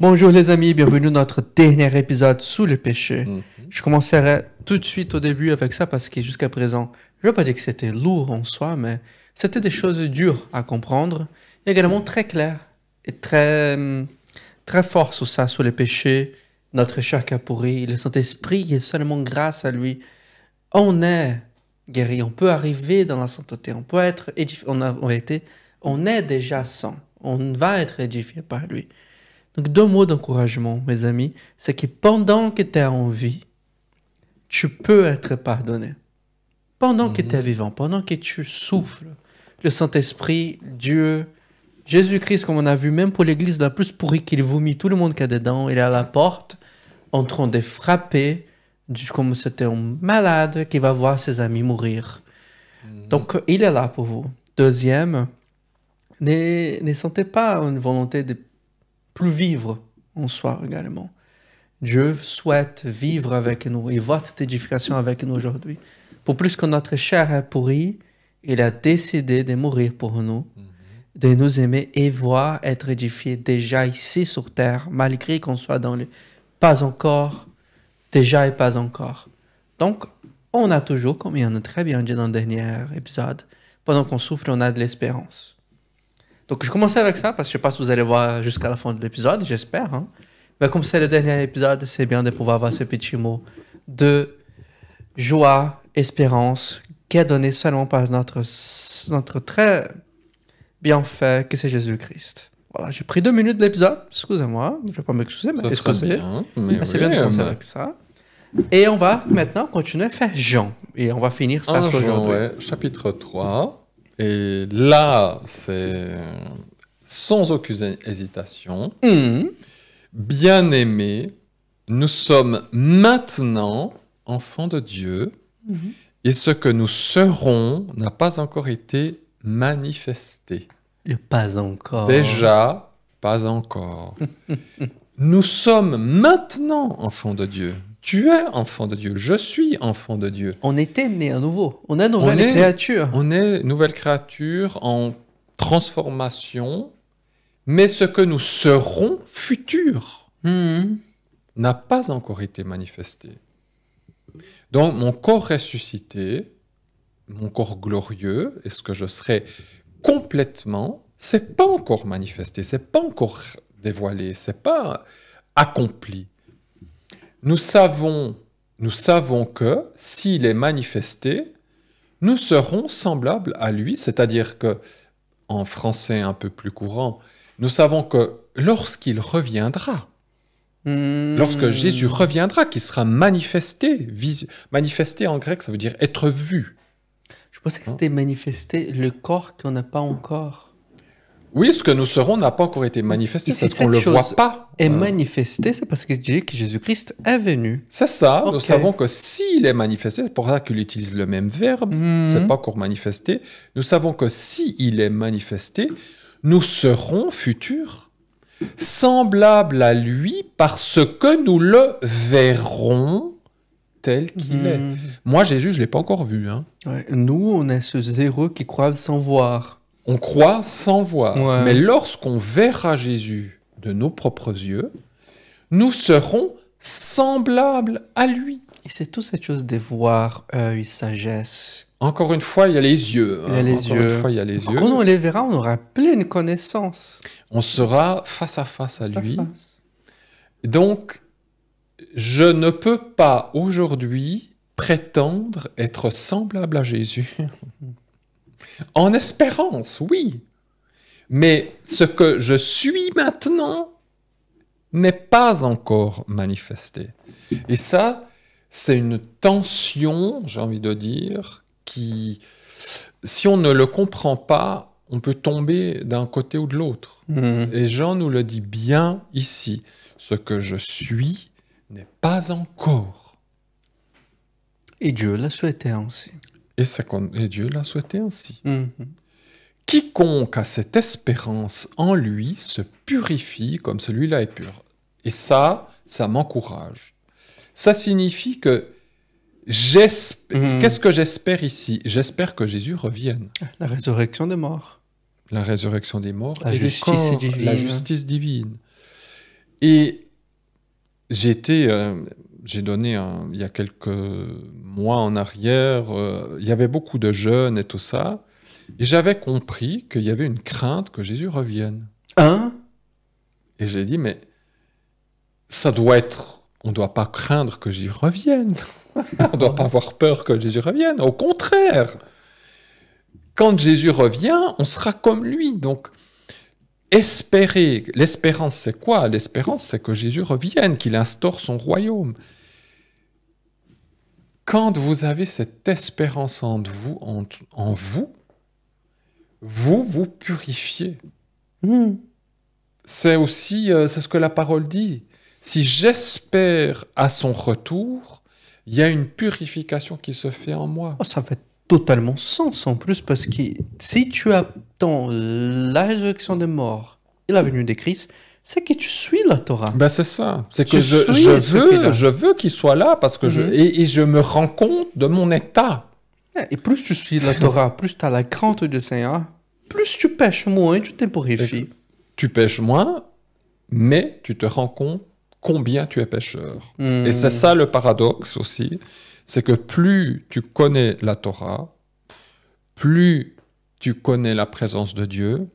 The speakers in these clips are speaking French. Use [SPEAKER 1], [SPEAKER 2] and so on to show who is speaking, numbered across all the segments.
[SPEAKER 1] Bonjour les amis, bienvenue dans notre dernier épisode sous le péché. Je commencerai tout de suite au début avec ça parce que jusqu'à présent, je ne veux pas dire que c'était lourd en soi, mais c'était des choses dures à comprendre, et également très claires et très fortes sur ça, sur le péché, notre chair qui a pourri, le Saint-Esprit, et seulement grâce à lui, on est guéri, on peut arriver dans la sainteté, on peut être édifié, on est déjà saint, on va être édifié par lui. Donc, 2 mots d'encouragement, mes amis, c'est que pendant que tu es en vie, tu peux être pardonné. Pendant que tu es vivant, pendant que tu souffles, le Saint-Esprit, Dieu, Jésus-Christ, comme on a vu, même pour l'Église la plus pourrie qu'il vomit tout le monde qui est dedans, il est à la porte, en train de frapper, comme c'était un malade qui va voir ses amis mourir. Donc, il est là pour vous. Deuxième, ne sentez pas une volonté de plus vivre en soi également. Dieu souhaite vivre avec nous et voir cette édification avec nous aujourd'hui. Pour plus que notre chair est pourrie, il a décidé de mourir pour nous, de nous aimer et voir être édifié déjà ici sur terre, malgré qu'on soit dans le pas encore, déjà et pas encore. Donc, on a toujours, comme il en a très bien dit dans le dernier épisode, pendant qu'on souffle, on a de l'espérance. Donc, je commençais avec ça, parce que je ne sais pas si vous allez voir jusqu'à la fin de l'épisode, j'espère. Hein? Mais comme c'est le dernier épisode, c'est bien de pouvoir avoir ces petits mots de joie, espérance, qui est donné seulement par notre très bienfait, que c'est Jésus-Christ. Voilà, j'ai pris 2 minutes de l'épisode, excusez-moi, je ne vais pas m'excuser, mais excusez. Mais c'est bien de commencer avec ça. Et on va maintenant continuer à faire Jean, et on va finir ça aujourd'hui.
[SPEAKER 2] Ouais, chapitre 3. Et là, c'est sans aucune hésitation. Bien-aimés, nous sommes maintenant enfants de Dieu, et ce que nous serons n'a pas encore été manifesté.
[SPEAKER 1] Le pas encore.
[SPEAKER 2] Déjà, pas encore. Nous sommes maintenant enfants de Dieu. Tu es enfant de Dieu, je suis enfant de Dieu.
[SPEAKER 1] On était né à nouveau, on est nouvelle créature.
[SPEAKER 2] On est nouvelle créature en transformation, mais ce que nous serons futurs n'a pas encore été manifesté. Donc mon corps ressuscité, mon corps glorieux, et ce que je serai complètement, c'est pas encore manifesté, c'est pas encore dévoilé, c'est pas accompli. Nous savons que s'il est manifesté, nous serons semblables à lui, c'est-à-dire que, en français un peu plus courant, nous savons que lorsqu'il reviendra, lorsque Jésus reviendra, qu'il sera manifesté, manifesté en grec, ça veut dire être vu.
[SPEAKER 1] Je pensais que c'était manifesté le corps qu'on n'a pas encore.
[SPEAKER 2] Oui, ce que nous serons n'a pas encore été manifesté, parce qu'on ne le voit pas.
[SPEAKER 1] Et manifesté, c'est parce que Jésus-Christ est venu.
[SPEAKER 2] C'est ça, Nous savons que s'il est manifesté, c'est pour ça qu'il utilise le même verbe, c'est pas encore manifesté. Nous savons que s'il est manifesté, nous serons futurs, semblables à lui, parce que nous le verrons tel qu'il est. Moi, Jésus, je ne l'ai pas encore vu. Hein.
[SPEAKER 1] Ouais, nous, on est ce zéro qui croit sans voir.
[SPEAKER 2] On croit sans voir, mais lorsqu'on verra Jésus de nos propres yeux, nous serons semblables à lui.
[SPEAKER 1] Et c'est toute cette chose de voir, œil, sagesse.
[SPEAKER 2] Encore une fois, il y a les yeux.
[SPEAKER 1] Il y a les yeux. Quand on les verra, on aura pleine connaissance.
[SPEAKER 2] On sera face à face à lui. Donc, je ne peux pas aujourd'hui prétendre être semblable à Jésus. En espérance, oui. Mais ce que je suis maintenant n'est pas encore manifesté. Et ça, c'est une tension, j'ai envie de dire, qui, si on ne le comprend pas, on peut tomber d'un côté ou de l'autre. Et Jean nous le dit bien ici. Ce que je suis n'est pas encore.
[SPEAKER 1] Et Dieu l'a souhaité ainsi.
[SPEAKER 2] Et Dieu l'a souhaité ainsi. Quiconque a cette espérance en lui se purifie comme celui-là est pur. Et ça m'encourage. Ça signifie que qu'est-ce que j'espère ici? J'espère que Jésus revienne.
[SPEAKER 1] La résurrection des morts.
[SPEAKER 2] La résurrection des morts.
[SPEAKER 1] La justice divine.
[SPEAKER 2] La justice divine. Et j'ai donné, il y a quelques mois en arrière, il y avait beaucoup de jeunes et tout ça, et j'avais compris qu'il y avait une crainte que Jésus revienne.
[SPEAKER 1] Hein?
[SPEAKER 2] Et j'ai dit, mais ça doit être... On ne doit pas craindre que Jésus revienne. On ne doit pas avoir peur que Jésus revienne. Au contraire, quand Jésus revient, on sera comme lui. Donc, espérer, l'espérance, c'est quoi? L'espérance, c'est que Jésus revienne, qu'il instaure son royaume. Quand vous avez cette espérance en vous, vous vous purifiez. C'est aussi, c'est ce que la parole dit. Si j'espère à son retour, il y a une purification qui se fait en moi.
[SPEAKER 1] Oh, ça fait totalement sens en plus, parce que si tu attends la résurrection des morts et la venue de Christ, c'est que tu suis la Torah.
[SPEAKER 2] Ben c'est ça. C'est
[SPEAKER 1] Tu
[SPEAKER 2] que
[SPEAKER 1] suis
[SPEAKER 2] je veux qu'il soit là parce que et je me rends compte de mon état.
[SPEAKER 1] Et plus tu suis la Torah, plus tu as la crainte du Seigneur, plus tu pêches moins, tu te purifies.
[SPEAKER 2] Tu pêches moins, mais tu te rends compte combien tu es pécheur. Et c'est ça le paradoxe aussi, c'est que plus tu connais la Torah, plus tu connais la présence de Dieu,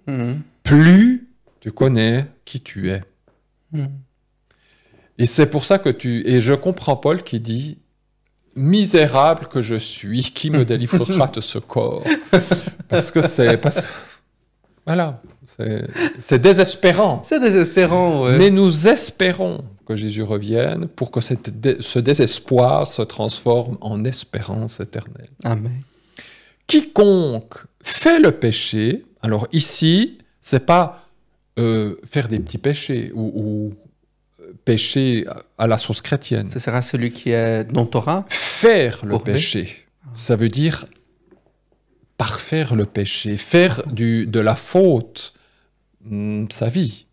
[SPEAKER 2] plus tu connais qui tu es. Et c'est pour ça que et je comprends Paul qui dit « Misérable que je suis, qui me délivrera de ce corps ?» Parce que voilà, c'est désespérant.
[SPEAKER 1] C'est désespérant, ouais.
[SPEAKER 2] Mais nous espérons que Jésus revienne pour que ce désespoir se transforme en espérance éternelle.
[SPEAKER 1] Amen.
[SPEAKER 2] Quiconque fait le péché, alors ici, c'est pas faire des petits péchés ou pécher à la sauce chrétienne.
[SPEAKER 1] Ce sera celui qui est non-Torah.
[SPEAKER 2] Faire le péché, ça veut dire parfaire le péché, faire de la faute sa vie.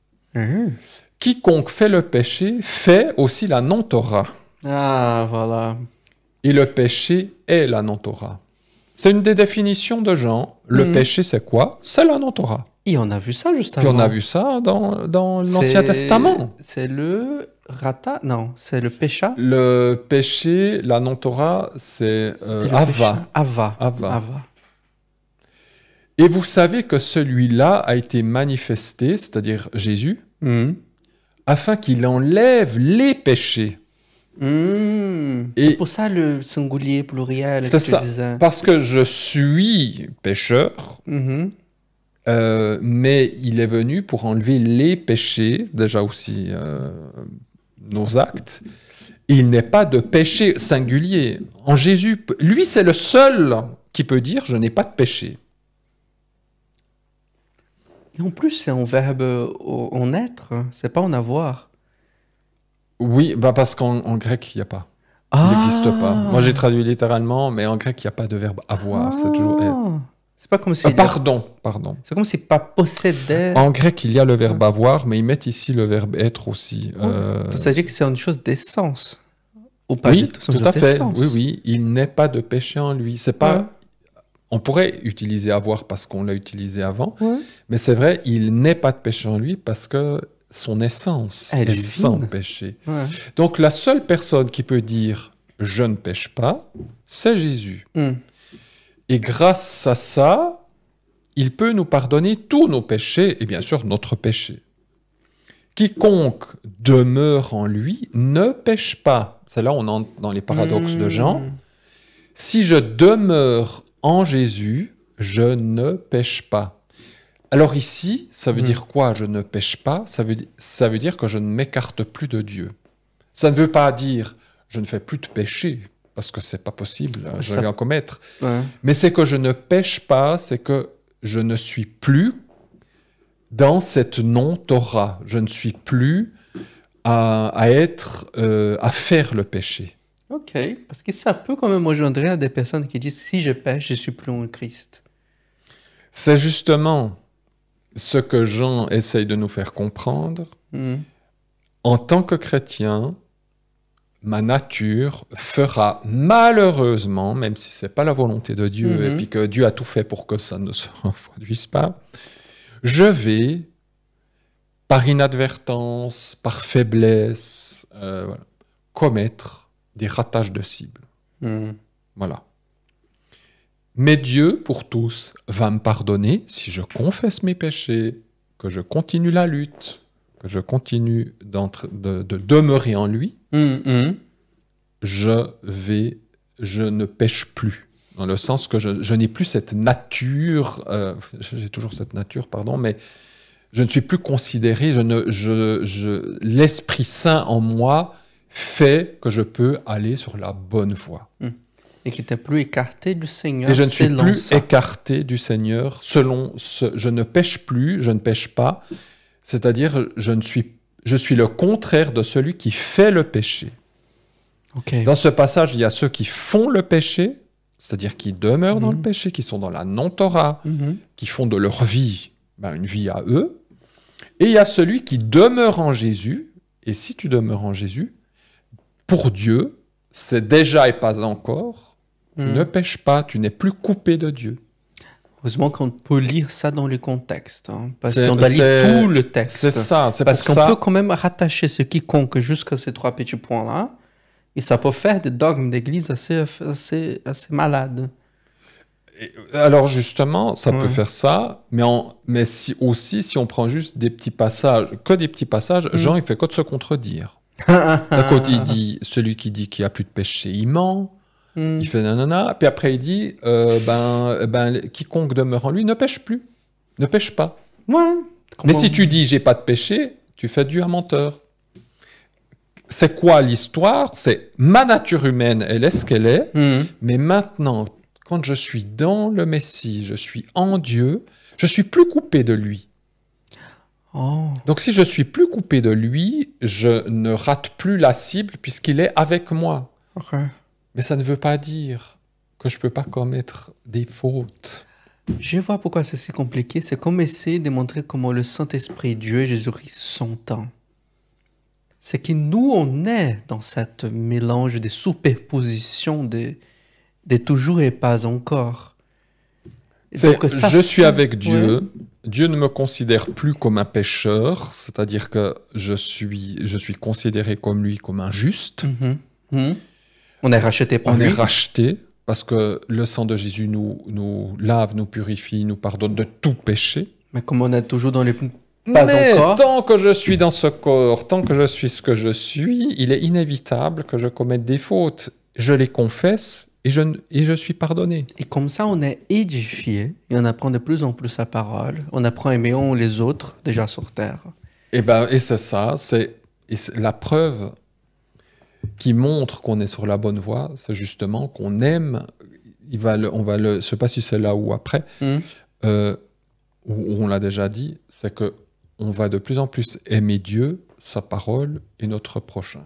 [SPEAKER 2] Quiconque fait le péché fait aussi la non-Torah.
[SPEAKER 1] Ah, voilà.
[SPEAKER 2] Et le péché est la non-Torah. C'est une des définitions de Jean. Le péché, c'est quoi? C'est la non-Torah.
[SPEAKER 1] Et on a vu ça juste
[SPEAKER 2] Puis
[SPEAKER 1] avant.
[SPEAKER 2] on a vu ça dans l'Ancien Testament.
[SPEAKER 1] C'est le rata? Non, c'est le pécha.
[SPEAKER 2] Le péché, la non-Torah, c'est Ava.
[SPEAKER 1] Ava.
[SPEAKER 2] Et vous savez que celui-là a été manifesté, c'est-à-dire Jésus, afin qu'il enlève les péchés.
[SPEAKER 1] Et c'est pour ça le singulier pluriel que tu disais.
[SPEAKER 2] Parce que je suis pécheur, mais il est venu pour enlever les péchés, déjà aussi nos actes. Il n'est pas de péché singulier. En Jésus, lui, c'est le seul qui peut dire « je n'ai pas de péché ».
[SPEAKER 1] Et en plus, c'est un verbe en être, c'est pas en avoir.
[SPEAKER 2] Oui, parce qu'en grec, il n'y a pas. Il n'existe pas. Moi, j'ai traduit littéralement, mais en grec, il n'y a pas de verbe avoir. C'est toujours être.
[SPEAKER 1] C'est pas comme si...
[SPEAKER 2] Pardon.
[SPEAKER 1] C'est comme si pas possédait.
[SPEAKER 2] En grec, il y a le verbe avoir, mais ils mettent ici le verbe être aussi.
[SPEAKER 1] C'est-à-dire que c'est une chose d'essence. Ou pas
[SPEAKER 2] oui,
[SPEAKER 1] tout
[SPEAKER 2] à fait. Oui. Il n'est pas de péché en lui. C'est pas... On pourrait utiliser avoir parce qu'on l'a utilisé avant, mais c'est vrai, il n'est pas de péché en lui parce que son essence est sans péché. Donc la seule personne qui peut dire « je ne pêche pas », c'est Jésus. Et grâce à ça, il peut nous pardonner tous nos péchés et bien sûr notre péché. Quiconque demeure en lui ne pêche pas. C'est là où on entre dans les paradoxes de Jean. Si je demeure en Jésus, je ne pêche pas. Alors ici, ça veut dire quoi, je ne pêche pas? Ça veut dire que je ne m'écarte plus de Dieu. Ça ne veut pas dire je ne fais plus de péché, parce que c'est pas possible, je vais en commettre. Mais c'est que je ne pêche pas, c'est que je ne suis plus dans cette non-Torah. Je ne suis plus à faire le péché.
[SPEAKER 1] Ok, parce que ça peut quand même engendrer à des personnes qui disent « si je pêche, je suis plus en Christ ».
[SPEAKER 2] C'est justement ce que Jean essaye de nous faire comprendre. En tant que chrétien, ma nature fera malheureusement, même si ce n'est pas la volonté de Dieu, et puis que Dieu a tout fait pour que ça ne se reproduise pas, je vais par inadvertance, par faiblesse, voilà, commettre des ratages de cible. Voilà. Mais Dieu, pour tous, va me pardonner si je confesse mes péchés, que je continue la lutte, que je continue de demeurer en lui. Je ne pêche plus. Dans le sens que je n'ai plus cette nature, j'ai toujours cette nature, pardon, mais je ne suis plus considéré, l'Esprit Saint en moi fait que je peux aller sur la bonne voie.
[SPEAKER 1] Et qui t'es plus écarté du Seigneur.
[SPEAKER 2] Et je ne suis plus écarté du Seigneur je ne pêche plus, je ne pêche pas, c'est-à-dire je suis le contraire de celui qui fait le péché.
[SPEAKER 1] Okay.
[SPEAKER 2] Dans ce passage, il y a ceux qui font le péché, c'est-à-dire qui demeurent dans le péché, qui sont dans la non-Torah, qui font de leur vie une vie à eux. Et il y a celui qui demeure en Jésus. Et si tu demeures en Jésus, pour Dieu, c'est déjà et pas encore. Tu ne pêches pas, tu n'es plus coupé de Dieu.
[SPEAKER 1] Heureusement qu'on peut lire ça dans le contexte, parce qu'on doit lire tout le texte.
[SPEAKER 2] C'est ça, c'est
[SPEAKER 1] parce qu'on peut quand même rattacher ce quiconque jusqu'à ces 3 petits points-là. Et ça peut faire des dogmes d'église assez malades.
[SPEAKER 2] Alors justement, ça peut faire ça, mais si on prend juste des petits passages, Jean, il fait que de se contredire. D'un côté, il dit, celui qui dit qu'il n'y a plus de péché, il ment, il fait nanana, puis après il dit, quiconque demeure en lui ne pêche plus, ne pêche pas.
[SPEAKER 1] Ouais.
[SPEAKER 2] Mais si tu dis, j'ai pas de péché, tu fais Dieu un menteur. C'est quoi l'histoire? C'est ma nature humaine, elle est ce qu'elle est, mais maintenant, quand je suis dans le Messie, je suis en Dieu, je suis plus coupé de lui.
[SPEAKER 1] Oh.
[SPEAKER 2] Donc si je suis plus coupé de lui, je ne rate plus la cible puisqu'il est avec moi.
[SPEAKER 1] Okay.
[SPEAKER 2] Mais ça ne veut pas dire que je peux pas commettre des fautes.
[SPEAKER 1] Je vois pourquoi c'est si compliqué. C'est comme essayer de montrer comment le Saint-Esprit, Dieu et Jésus-Christ sont un. C'est que nous, on est dans cette mélange de superposition de toujours et pas encore.
[SPEAKER 2] Donc, je suis avec Dieu. Ouais. Dieu ne me considère plus comme un pécheur, c'est-à-dire que je suis considéré comme lui, comme un juste.
[SPEAKER 1] On est racheté par lui.
[SPEAKER 2] On est racheté parce que le sang de Jésus nous lave, nous purifie, nous pardonne de tout péché.
[SPEAKER 1] Mais comme on est toujours dans les...
[SPEAKER 2] Mais tant que je suis dans ce corps, tant que je suis ce que je suis, il est inévitable que je commette des fautes. Je les confesse et je suis pardonné.
[SPEAKER 1] Et comme ça, on est édifié et on apprend de plus en plus sa parole. On apprend à aimer les autres déjà sur terre.
[SPEAKER 2] Et c'est ça, c'est la preuve qui montre qu'on est sur la bonne voie, c'est justement qu'on aime. Je ne sais pas si c'est là ou après, où on l'a déjà dit, c'est que on va de plus en plus aimer Dieu, sa parole et notre prochain.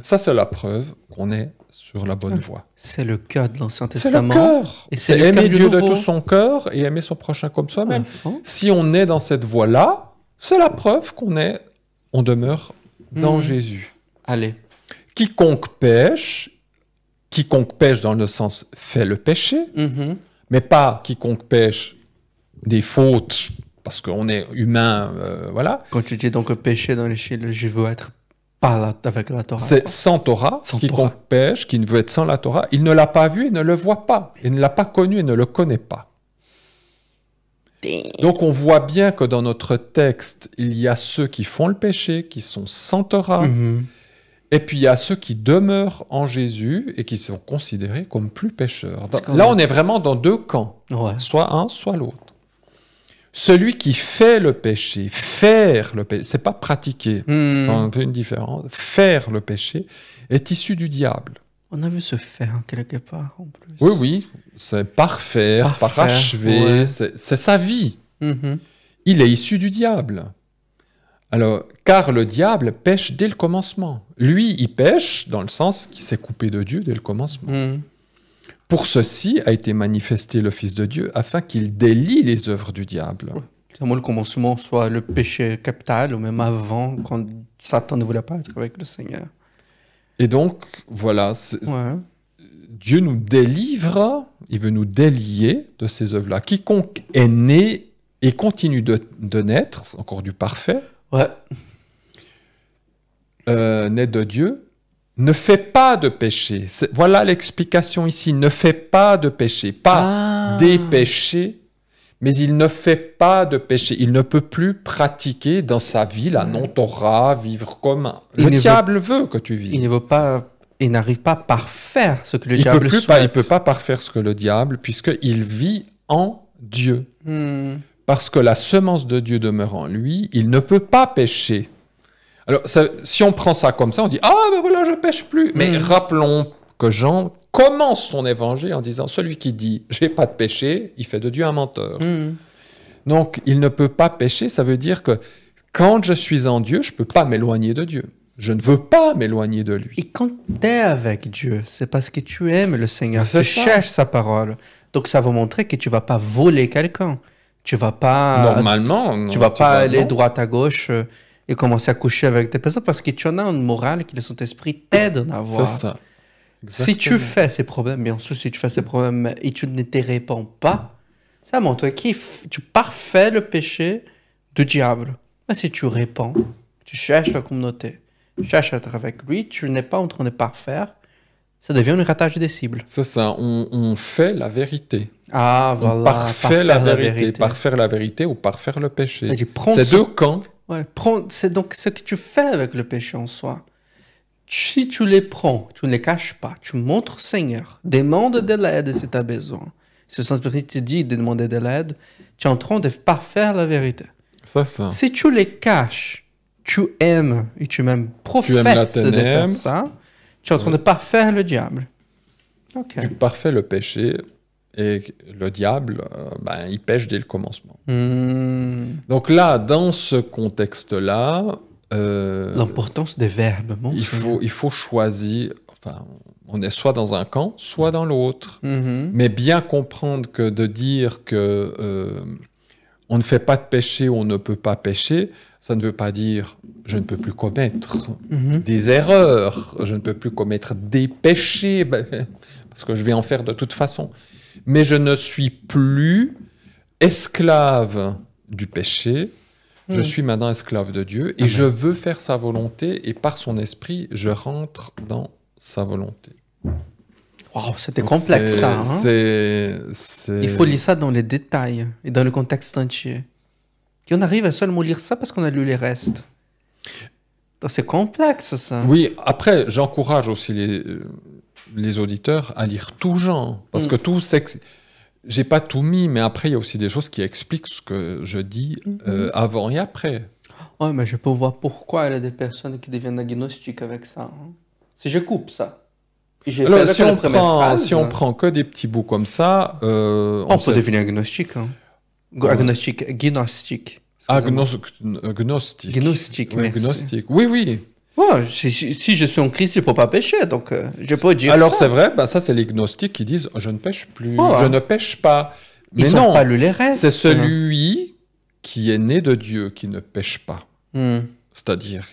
[SPEAKER 2] Ça, c'est la preuve qu'on est sur la bonne voie.
[SPEAKER 1] C'est le cœur de l'Ancien Testament.
[SPEAKER 2] C'est le cœur.
[SPEAKER 1] Et
[SPEAKER 2] c'est aimer Dieu de tout son cœur et aimer son prochain comme soi-même. Si on est dans cette voie-là, c'est la preuve on demeure dans Jésus.
[SPEAKER 1] Allez.
[SPEAKER 2] Quiconque pêche dans le sens fait le péché, mais pas quiconque pêche des fautes, parce qu'on est humain, voilà.
[SPEAKER 1] Quand tu dis donc péché dans les chiffres, je veux être pas avec la Torah.
[SPEAKER 2] C'est sans Torah. Quiconque pêche, qui ne veut être sans la Torah, il ne l'a pas vu et ne le voit pas. Il ne l'a pas connu et ne le connaît pas. Donc on voit bien que dans notre texte, il y a ceux qui font le péché, qui sont sans Torah, et puis il y a ceux qui demeurent en Jésus et qui sont considérés comme plus pécheurs. Là, on est vraiment dans deux camps, soit un, soit l'autre. Celui qui fait le péché, c'est pas pratiquer, un peu une différence. Faire le péché est issu du diable.
[SPEAKER 1] On a vu se faire quelque part en plus.
[SPEAKER 2] Oui, c'est parfaire, parachever, c'est sa vie. Il est issu du diable. Alors, car le diable pêche dès le commencement. Lui, il pêche dans le sens qu'il s'est coupé de Dieu dès le commencement. Pour ceci a été manifesté le Fils de Dieu, afin qu'il délie les œuvres du diable.
[SPEAKER 1] C'est moi le commencement, soit le péché capital, ou même avant, quand Satan ne voulait pas être avec le Seigneur.
[SPEAKER 2] Et donc, voilà, Dieu nous délivre, il veut nous délier de ces œuvres-là. Quiconque est né et continue de naître, encore du parfait,
[SPEAKER 1] Ouais.
[SPEAKER 2] naît de Dieu, ne fait pas de péché. Voilà l'explication ici. Ne fait pas de péché. Pas des péchés, mais il ne fait pas de péché. Il ne peut plus pratiquer dans sa vie la non-Torah, vivre comme le diable veut que tu vives.
[SPEAKER 1] Il ne veut pas, il n'arrive pas à parfaire ce que le diable souhaite.
[SPEAKER 2] Il ne peut pas parfaire ce que le diable, puisqu'il vit en Dieu. Parce que la semence de Dieu demeure en lui, il ne peut pas pécher. Alors, si on prend ça comme ça, on dit « Ah, ben voilà, je pêche plus ». Mais rappelons que Jean commence son évangile en disant « Celui qui dit « J'ai pas de péché », il fait de Dieu un menteur ». Donc, il ne peut pas pécher, ça veut dire que quand je suis en Dieu, je ne peux pas m'éloigner de Dieu. Je ne veux pas m'éloigner de lui.
[SPEAKER 1] Et quand tu es avec Dieu, c'est parce que tu aimes le Seigneur, tu cherches sa parole. Donc, ça va montrer que tu ne vas pas voler quelqu'un. Tu vas pas...
[SPEAKER 2] Normalement.
[SPEAKER 1] Tu ne vas pas aller droite à gauche... et commencer à coucher avec des personnes parce que tu en as une morale que le Saint-Esprit t'aide à avoir.
[SPEAKER 2] C'est ça. Exactement.
[SPEAKER 1] Si tu fais ces problèmes, bien sûr, si tu fais ces problèmes et tu ne te réponds pas, ça montre que tu parfais le péché du diable. Mais si tu réponds, tu cherches la communauté, tu cherches à être avec lui, tu n'es pas en train de parfaire, ça devient un ratage des cibles.
[SPEAKER 2] C'est ça, on fait la vérité.
[SPEAKER 1] Ah, voilà.
[SPEAKER 2] On parfait la vérité. Parfaire la vérité ou parfaire le péché. C'est deux camps.
[SPEAKER 1] Ouais, c'est donc ce que tu fais avec le péché en soi. Si tu les prends, tu ne les caches pas, tu montres Seigneur, demande de l'aide si tu as besoin. Si le Saint-Esprit te dit de demander de l'aide, tu es en train de parfaire la vérité.
[SPEAKER 2] C'est ça.
[SPEAKER 1] Si tu les caches, tu aimes et tu même professes de faire ça, tu es en train de parfaire le diable.
[SPEAKER 2] Tu parfais le péché. Et le diable, il pêche dès le commencement. Donc là, dans ce contexte-là...
[SPEAKER 1] l'importance des verbes.
[SPEAKER 2] Il faut choisir... Enfin, on est soit dans un camp, soit dans l'autre. Mais bien comprendre que de dire que on ne fait pas de péché ou on ne peut pas pécher, ça ne veut pas dire je ne peux plus commettre des erreurs, je ne peux plus commettre des péchés, parce que je vais en faire de toute façon. Mais je ne suis plus esclave du péché, je suis maintenant esclave de Dieu, et je veux faire sa volonté, et par son esprit, je rentre dans sa volonté.
[SPEAKER 1] Wow, c'était complexe ça. Il faut lire ça dans les détails, et dans le contexte entier. Et on arrive à seulement lire ça parce qu'on a lu les restes. C'est complexe ça.
[SPEAKER 2] Oui, après, j'encourage aussi les auditeurs à lire tout genre, parce que tout j'ai pas tout mis, mais après il y a aussi des choses qui expliquent ce que je dis avant et après.
[SPEAKER 1] Ouais, mais je peux voir pourquoi il y a des personnes qui deviennent agnostiques avec ça. Si je coupe ça.
[SPEAKER 2] Alors, si on prend que des petits bouts comme ça,
[SPEAKER 1] on peut devenir agnostique. Agnostique, gnostique.
[SPEAKER 2] Gnostique.
[SPEAKER 1] Gnostique,
[SPEAKER 2] oui, gnostique. Oui, oui.
[SPEAKER 1] Ouais, si je suis en Christ, je ne peux pas pécher, donc je peux dire
[SPEAKER 2] alors
[SPEAKER 1] ça.
[SPEAKER 2] C'est vrai, ça c'est les gnostiques qui disent « je ne pêche plus, je ne pêche pas ».
[SPEAKER 1] Mais ils non, pas lu les restes.
[SPEAKER 2] C'est celui qui est né de Dieu qui ne pêche pas. C'est-à-dire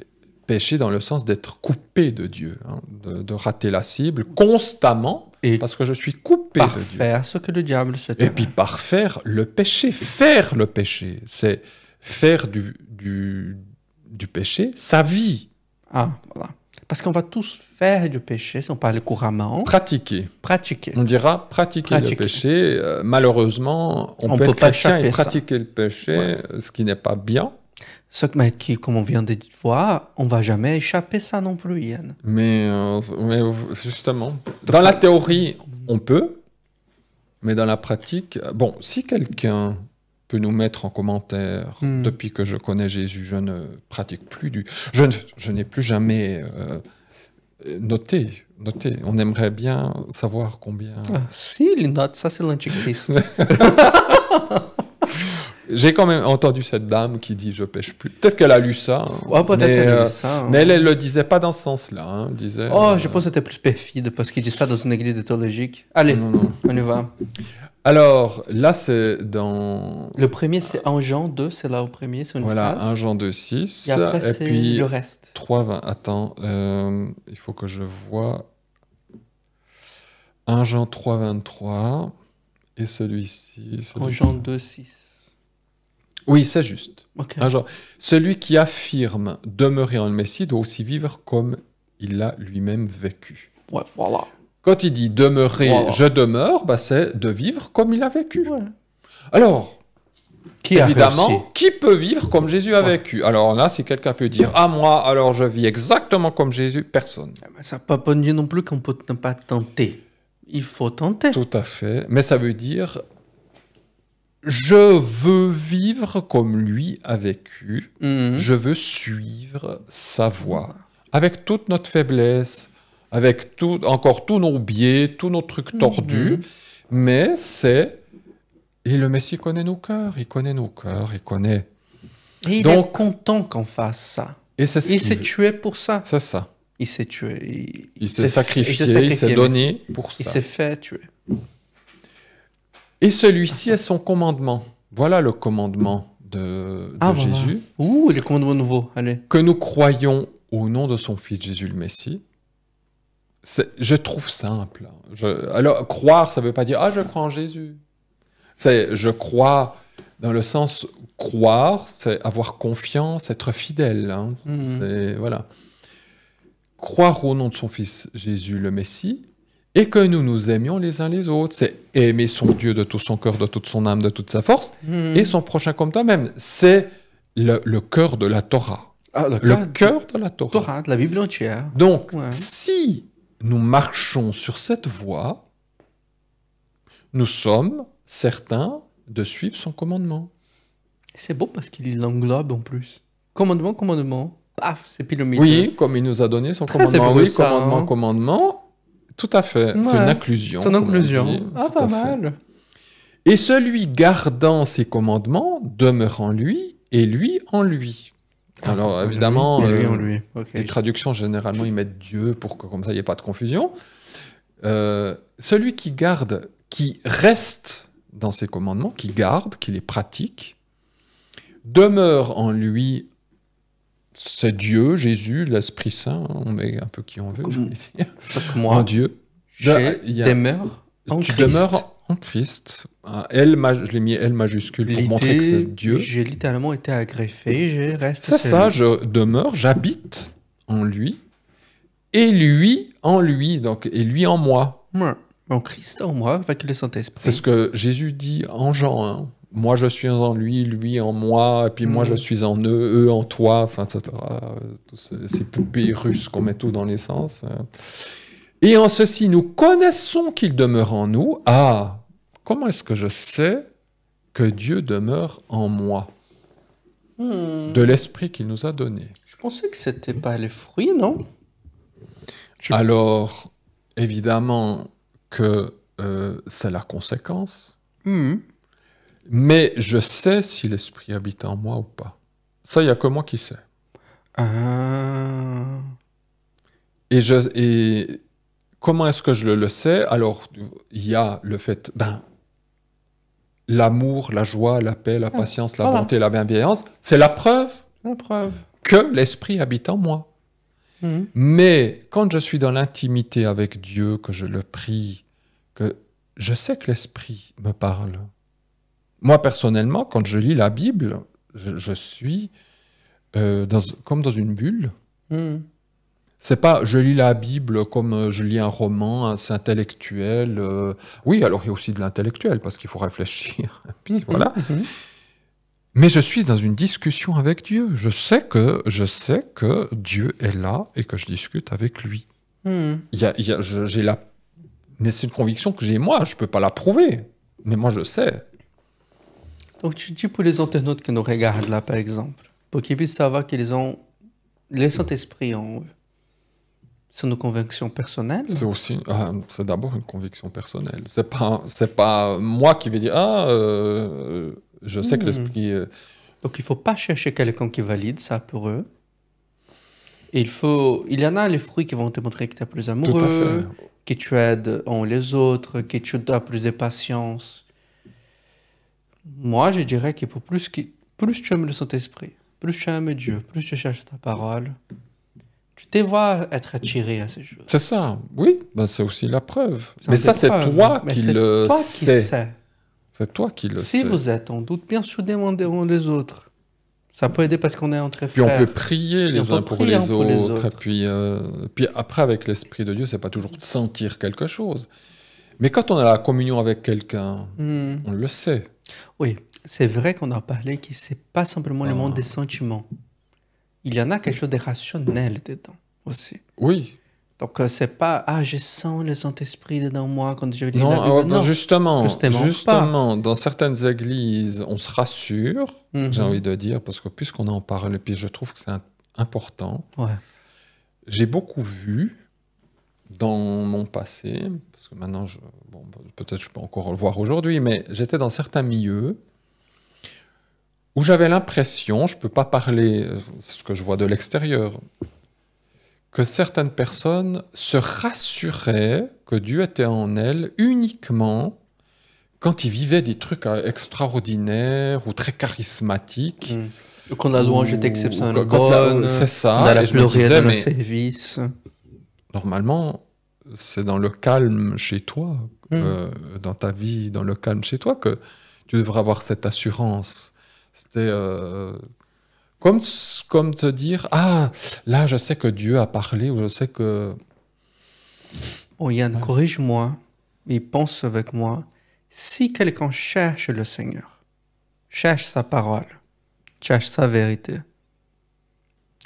[SPEAKER 2] pécher dans le sens d'être coupé de Dieu, de rater la cible constamment, parce que je suis coupé de Dieu.
[SPEAKER 1] Parfaire ce que le diable souhaite.
[SPEAKER 2] Et puis parfaire le péché, faire le péché, c'est faire du péché sa vie.
[SPEAKER 1] Ah, voilà. Parce qu'on va tous faire du péché, si on parle couramment.
[SPEAKER 2] Pratiquer.
[SPEAKER 1] On
[SPEAKER 2] dira pratiquer le péché. Malheureusement, on peut être chrétien et pratiquer le péché, ce qui n'est pas bien.
[SPEAKER 1] Ce qui, comme on vient de voir, on ne va jamais échapper ça non plus, Yann.
[SPEAKER 2] Mais justement, dans la théorie, on peut, mais dans la pratique, bon, si quelqu'un peut nous mettre en commentaire, depuis que je connais Jésus, je ne pratique plus je n'ai plus jamais noté. On aimerait bien savoir combien...
[SPEAKER 1] Si, il note, ça c'est l'Antichrist.
[SPEAKER 2] J'ai quand même entendu cette dame qui dit « je pêche plus ». Peut-être qu'elle a lu ça.
[SPEAKER 1] Peut-être qu'elle a lu ça.
[SPEAKER 2] Mais elle ne le disait pas dans ce sens-là. Disait,
[SPEAKER 1] je pense que c'était plus perfide, parce qu'il dit ça dans une église théologique. Allez, on y va.
[SPEAKER 2] Alors, là, c'est dans...
[SPEAKER 1] Le premier, c'est 1 Jean 2, c'est là au premier, c'est une phrase.
[SPEAKER 2] 1 Jean 2, 6.
[SPEAKER 1] Et après, c'est
[SPEAKER 2] puis,
[SPEAKER 1] le reste.
[SPEAKER 2] 3, 20. Attends, il faut que je vois... 1 Jean 3, 23. Et celui-ci...
[SPEAKER 1] 1 Jean 2, 6.
[SPEAKER 2] Oui, c'est juste.
[SPEAKER 1] Ok.
[SPEAKER 2] Genre, celui qui affirme demeurer en le Messie doit aussi vivre comme il l'a lui-même vécu.
[SPEAKER 1] Ouais, voilà.
[SPEAKER 2] Quand il dit demeurer,
[SPEAKER 1] Voilà.
[SPEAKER 2] je demeure, bah, c'est de vivre comme il a vécu.
[SPEAKER 1] Ouais.
[SPEAKER 2] Alors,
[SPEAKER 1] Qui a
[SPEAKER 2] évidemment,
[SPEAKER 1] réussi?
[SPEAKER 2] qui peut vivre comme Jésus a vécu? Alors là, si quelqu'un peut dire, ah moi, alors je vis exactement comme Jésus, personne.
[SPEAKER 1] Ça ne peut pas dire non plus qu'on peut ne pas tenter. Il faut tenter.
[SPEAKER 2] Tout à fait. Mais ça veut dire, je veux vivre comme lui a vécu.
[SPEAKER 1] Mhm.
[SPEAKER 2] Je veux suivre sa voie. Avec toute notre faiblesse, avec encore tous nos biais, tous nos trucs tordus. Mais c'est... Et le Messie connaît nos cœurs, il connaît nos cœurs, il connaît...
[SPEAKER 1] Et il
[SPEAKER 2] Donc-
[SPEAKER 1] est content qu'on fasse ça.
[SPEAKER 2] Et c'est ce
[SPEAKER 1] Il
[SPEAKER 2] qu'il
[SPEAKER 1] s'est
[SPEAKER 2] veut.
[SPEAKER 1] tué pour ça.
[SPEAKER 2] C'est ça.
[SPEAKER 1] Il s'est tué.
[SPEAKER 2] Il s'est sacrifié, il s'est donné pour
[SPEAKER 1] Il
[SPEAKER 2] ça.
[SPEAKER 1] s'est fait tuer.
[SPEAKER 2] Et celui-ci est son commandement. Voilà le commandement de
[SPEAKER 1] Voilà.
[SPEAKER 2] Jésus.
[SPEAKER 1] Ouh, les commandements nouveaux. Allez.
[SPEAKER 2] Que nous croyons au nom de son Fils Jésus le Messie. Je trouve simple. Alors, croire, ça ne veut pas dire « Ah, je crois en Jésus ». C'est « Je crois » dans le sens croire, c'est avoir confiance, être fidèle. Hein. Voilà. Croire au nom de son Fils Jésus le Messie et que nous nous aimions les uns les autres. C'est aimer son Dieu de tout son cœur, de toute son âme, de toute sa force et son prochain comme toi-même. C'est le cœur de la Torah.
[SPEAKER 1] Ah,
[SPEAKER 2] Le cœur de la Torah.
[SPEAKER 1] Torah, de la Bible entière.
[SPEAKER 2] Donc,
[SPEAKER 1] Ouais.
[SPEAKER 2] si nous marchons sur cette voie, nous sommes certains de suivre son commandement.
[SPEAKER 1] C'est beau parce qu'il l'englobe en plus. Commandement, commandement. Paf, c'est pile au milieu.
[SPEAKER 2] Oui, comme il nous a donné son
[SPEAKER 1] Très
[SPEAKER 2] commandement.
[SPEAKER 1] hébreu,
[SPEAKER 2] Oui,
[SPEAKER 1] ça,
[SPEAKER 2] commandement,
[SPEAKER 1] hein.
[SPEAKER 2] commandement. Tout à fait. C'est
[SPEAKER 1] Ouais.
[SPEAKER 2] une inclusion.
[SPEAKER 1] C'est une
[SPEAKER 2] comme on
[SPEAKER 1] inclusion.
[SPEAKER 2] dit.
[SPEAKER 1] Ah,
[SPEAKER 2] Tout
[SPEAKER 1] pas
[SPEAKER 2] à fait.
[SPEAKER 1] mal.
[SPEAKER 2] Et celui gardant ses commandements demeure en lui et lui en lui. Alors, évidemment,
[SPEAKER 1] Et lui en lui. Ok.
[SPEAKER 2] les traductions, généralement, ils mettent Dieu pour que, comme ça, il n'y ait pas de confusion. Celui qui garde, qui reste dans ses commandements, qui garde, qui les pratique, demeure en lui, c'est Dieu, Jésus, l'Esprit Saint, on met un peu qui on veut, j'ai envie de dire,
[SPEAKER 1] Donc
[SPEAKER 2] en
[SPEAKER 1] moi,
[SPEAKER 2] Dieu.
[SPEAKER 1] je
[SPEAKER 2] Il y a-
[SPEAKER 1] demeure en
[SPEAKER 2] tu
[SPEAKER 1] Christ.
[SPEAKER 2] demeures en Christ. Un L, je l'ai mis L majuscule pour montrer que c'est Dieu.
[SPEAKER 1] J'ai littéralement été agreffé, je reste
[SPEAKER 2] C'est
[SPEAKER 1] seul.
[SPEAKER 2] ça, je demeure, j'habite en lui, et lui en lui, donc, et lui en moi.
[SPEAKER 1] Ouais. En Christ, en moi, avec le Saint-Esprit.
[SPEAKER 2] C'est ce que Jésus dit en Jean. Hein. Moi, je suis en lui en moi, et puis moi, je suis en eux en toi, enfin, etc. Tous ces poupées russes qu'on met tout dans les sens. Et en ceci, nous connaissons qu'il demeure en nous. Ah, comment est-ce que je sais que Dieu demeure en moi? De l'esprit qu'il nous a donné.
[SPEAKER 1] Je pensais que c'était pas les fruits, non?
[SPEAKER 2] Alors, évidemment que c'est la conséquence, mais je sais si l'esprit habite en moi ou pas. Ça, il n'y a que moi qui sais.
[SPEAKER 1] Ah.
[SPEAKER 2] Et comment est-ce que je le sais? Alors, il y a le fait, l'amour, la joie, la paix, la patience, la
[SPEAKER 1] voilà.
[SPEAKER 2] bonté, la bienveillance, c'est la preuve
[SPEAKER 1] La preuve.
[SPEAKER 2] que l'esprit habite en moi. Mais quand je suis dans l'intimité avec Dieu, que je le prie, que je sais que l'esprit me parle. Moi, personnellement, quand je lis la Bible, je suis comme dans une bulle. C'est pas, je lis la Bible comme je lis un roman, c'est intellectuel. Oui, alors il y a aussi de l'intellectuel, parce qu'il faut réfléchir. Puis voilà. Mais je suis dans une discussion avec Dieu. Je sais que Dieu est là et que je discute avec lui. J'ai mais c'est une conviction que j'ai moi. Je peux pas la prouver, mais moi je sais.
[SPEAKER 1] Donc tu dis pour les internautes qui nous regardent là, par exemple, pour qu'ils puissent savoir qu'ils ont le Saint-Esprit en eux. C'est nos convictions personnelles.
[SPEAKER 2] C'est aussi, c'est d'abord une conviction personnelle. C'est pas moi qui vais dire je sais que l'esprit.
[SPEAKER 1] Donc il faut pas chercher quelqu'un qui valide ça pour eux. Et il y en a les fruits qui vont te montrer que tu es plus amoureux,
[SPEAKER 2] Tout à fait.
[SPEAKER 1] que tu aides les autres, que tu as plus de patience. Moi, je dirais que plus tu aimes le Saint-Esprit, plus tu aimes Dieu, plus tu cherches ta parole, tu te vois être attiré à ces choses.
[SPEAKER 2] C'est ça, oui, c'est aussi la preuve.
[SPEAKER 1] C'est
[SPEAKER 2] Mais
[SPEAKER 1] un
[SPEAKER 2] ça,
[SPEAKER 1] peu
[SPEAKER 2] c'est
[SPEAKER 1] preuve.
[SPEAKER 2] toi
[SPEAKER 1] Mais
[SPEAKER 2] qui
[SPEAKER 1] c'est
[SPEAKER 2] le
[SPEAKER 1] toi qui
[SPEAKER 2] sais.
[SPEAKER 1] sais.
[SPEAKER 2] C'est toi qui le
[SPEAKER 1] Si
[SPEAKER 2] sais.
[SPEAKER 1] vous êtes en doute, bien sûr, demandez-en les autres. Ça peut aider parce qu'on est entre
[SPEAKER 2] Puis
[SPEAKER 1] frères.
[SPEAKER 2] on peut prier les uns pour les autres. Et
[SPEAKER 1] autres.
[SPEAKER 2] puis après, avec l'Esprit de Dieu, c'est pas toujours de sentir quelque chose. Mais quand on a la communion avec quelqu'un, on le sait.
[SPEAKER 1] Oui, c'est vrai qu'on a parlé que c'est pas simplement le monde des sentiments. Il y en a quelque chose de rationnel dedans aussi.
[SPEAKER 2] Oui.
[SPEAKER 1] Donc, c'est pas « Ah, je sens le Saint-Esprit dedans moi quand je lis
[SPEAKER 2] Non,
[SPEAKER 1] la Bible. » Non,
[SPEAKER 2] justement, dans certaines églises, on se rassure, j'ai envie de dire, parce que puisqu'on en parle, et puis je trouve que c'est important.
[SPEAKER 1] Ouais.
[SPEAKER 2] J'ai beaucoup vu dans mon passé, parce que maintenant, peut-être je peux encore le voir aujourd'hui, mais j'étais dans certains milieux où j'avais l'impression, je ne peux pas parler, c'est ce que je vois de l'extérieur, que certaines personnes se rassuraient que Dieu était en elles uniquement quand ils vivaient des trucs extraordinaires ou très charismatiques.
[SPEAKER 1] Quand la louange est exceptionnellement bonne,
[SPEAKER 2] c'est ça.
[SPEAKER 1] on a la
[SPEAKER 2] Et je me
[SPEAKER 1] pleurer
[SPEAKER 2] disais,
[SPEAKER 1] dans le
[SPEAKER 2] mais
[SPEAKER 1] service.
[SPEAKER 2] normalement, c'est dans le calme chez toi, dans ta vie, dans le calme chez toi, que tu devrais avoir cette assurance. C'était comme te dire, ah, là, je sais que Dieu a parlé, ou je sais que...
[SPEAKER 1] Oh, Yann, corrige-moi, et pense avec moi. Si quelqu'un cherche le Seigneur, cherche sa parole, cherche sa vérité,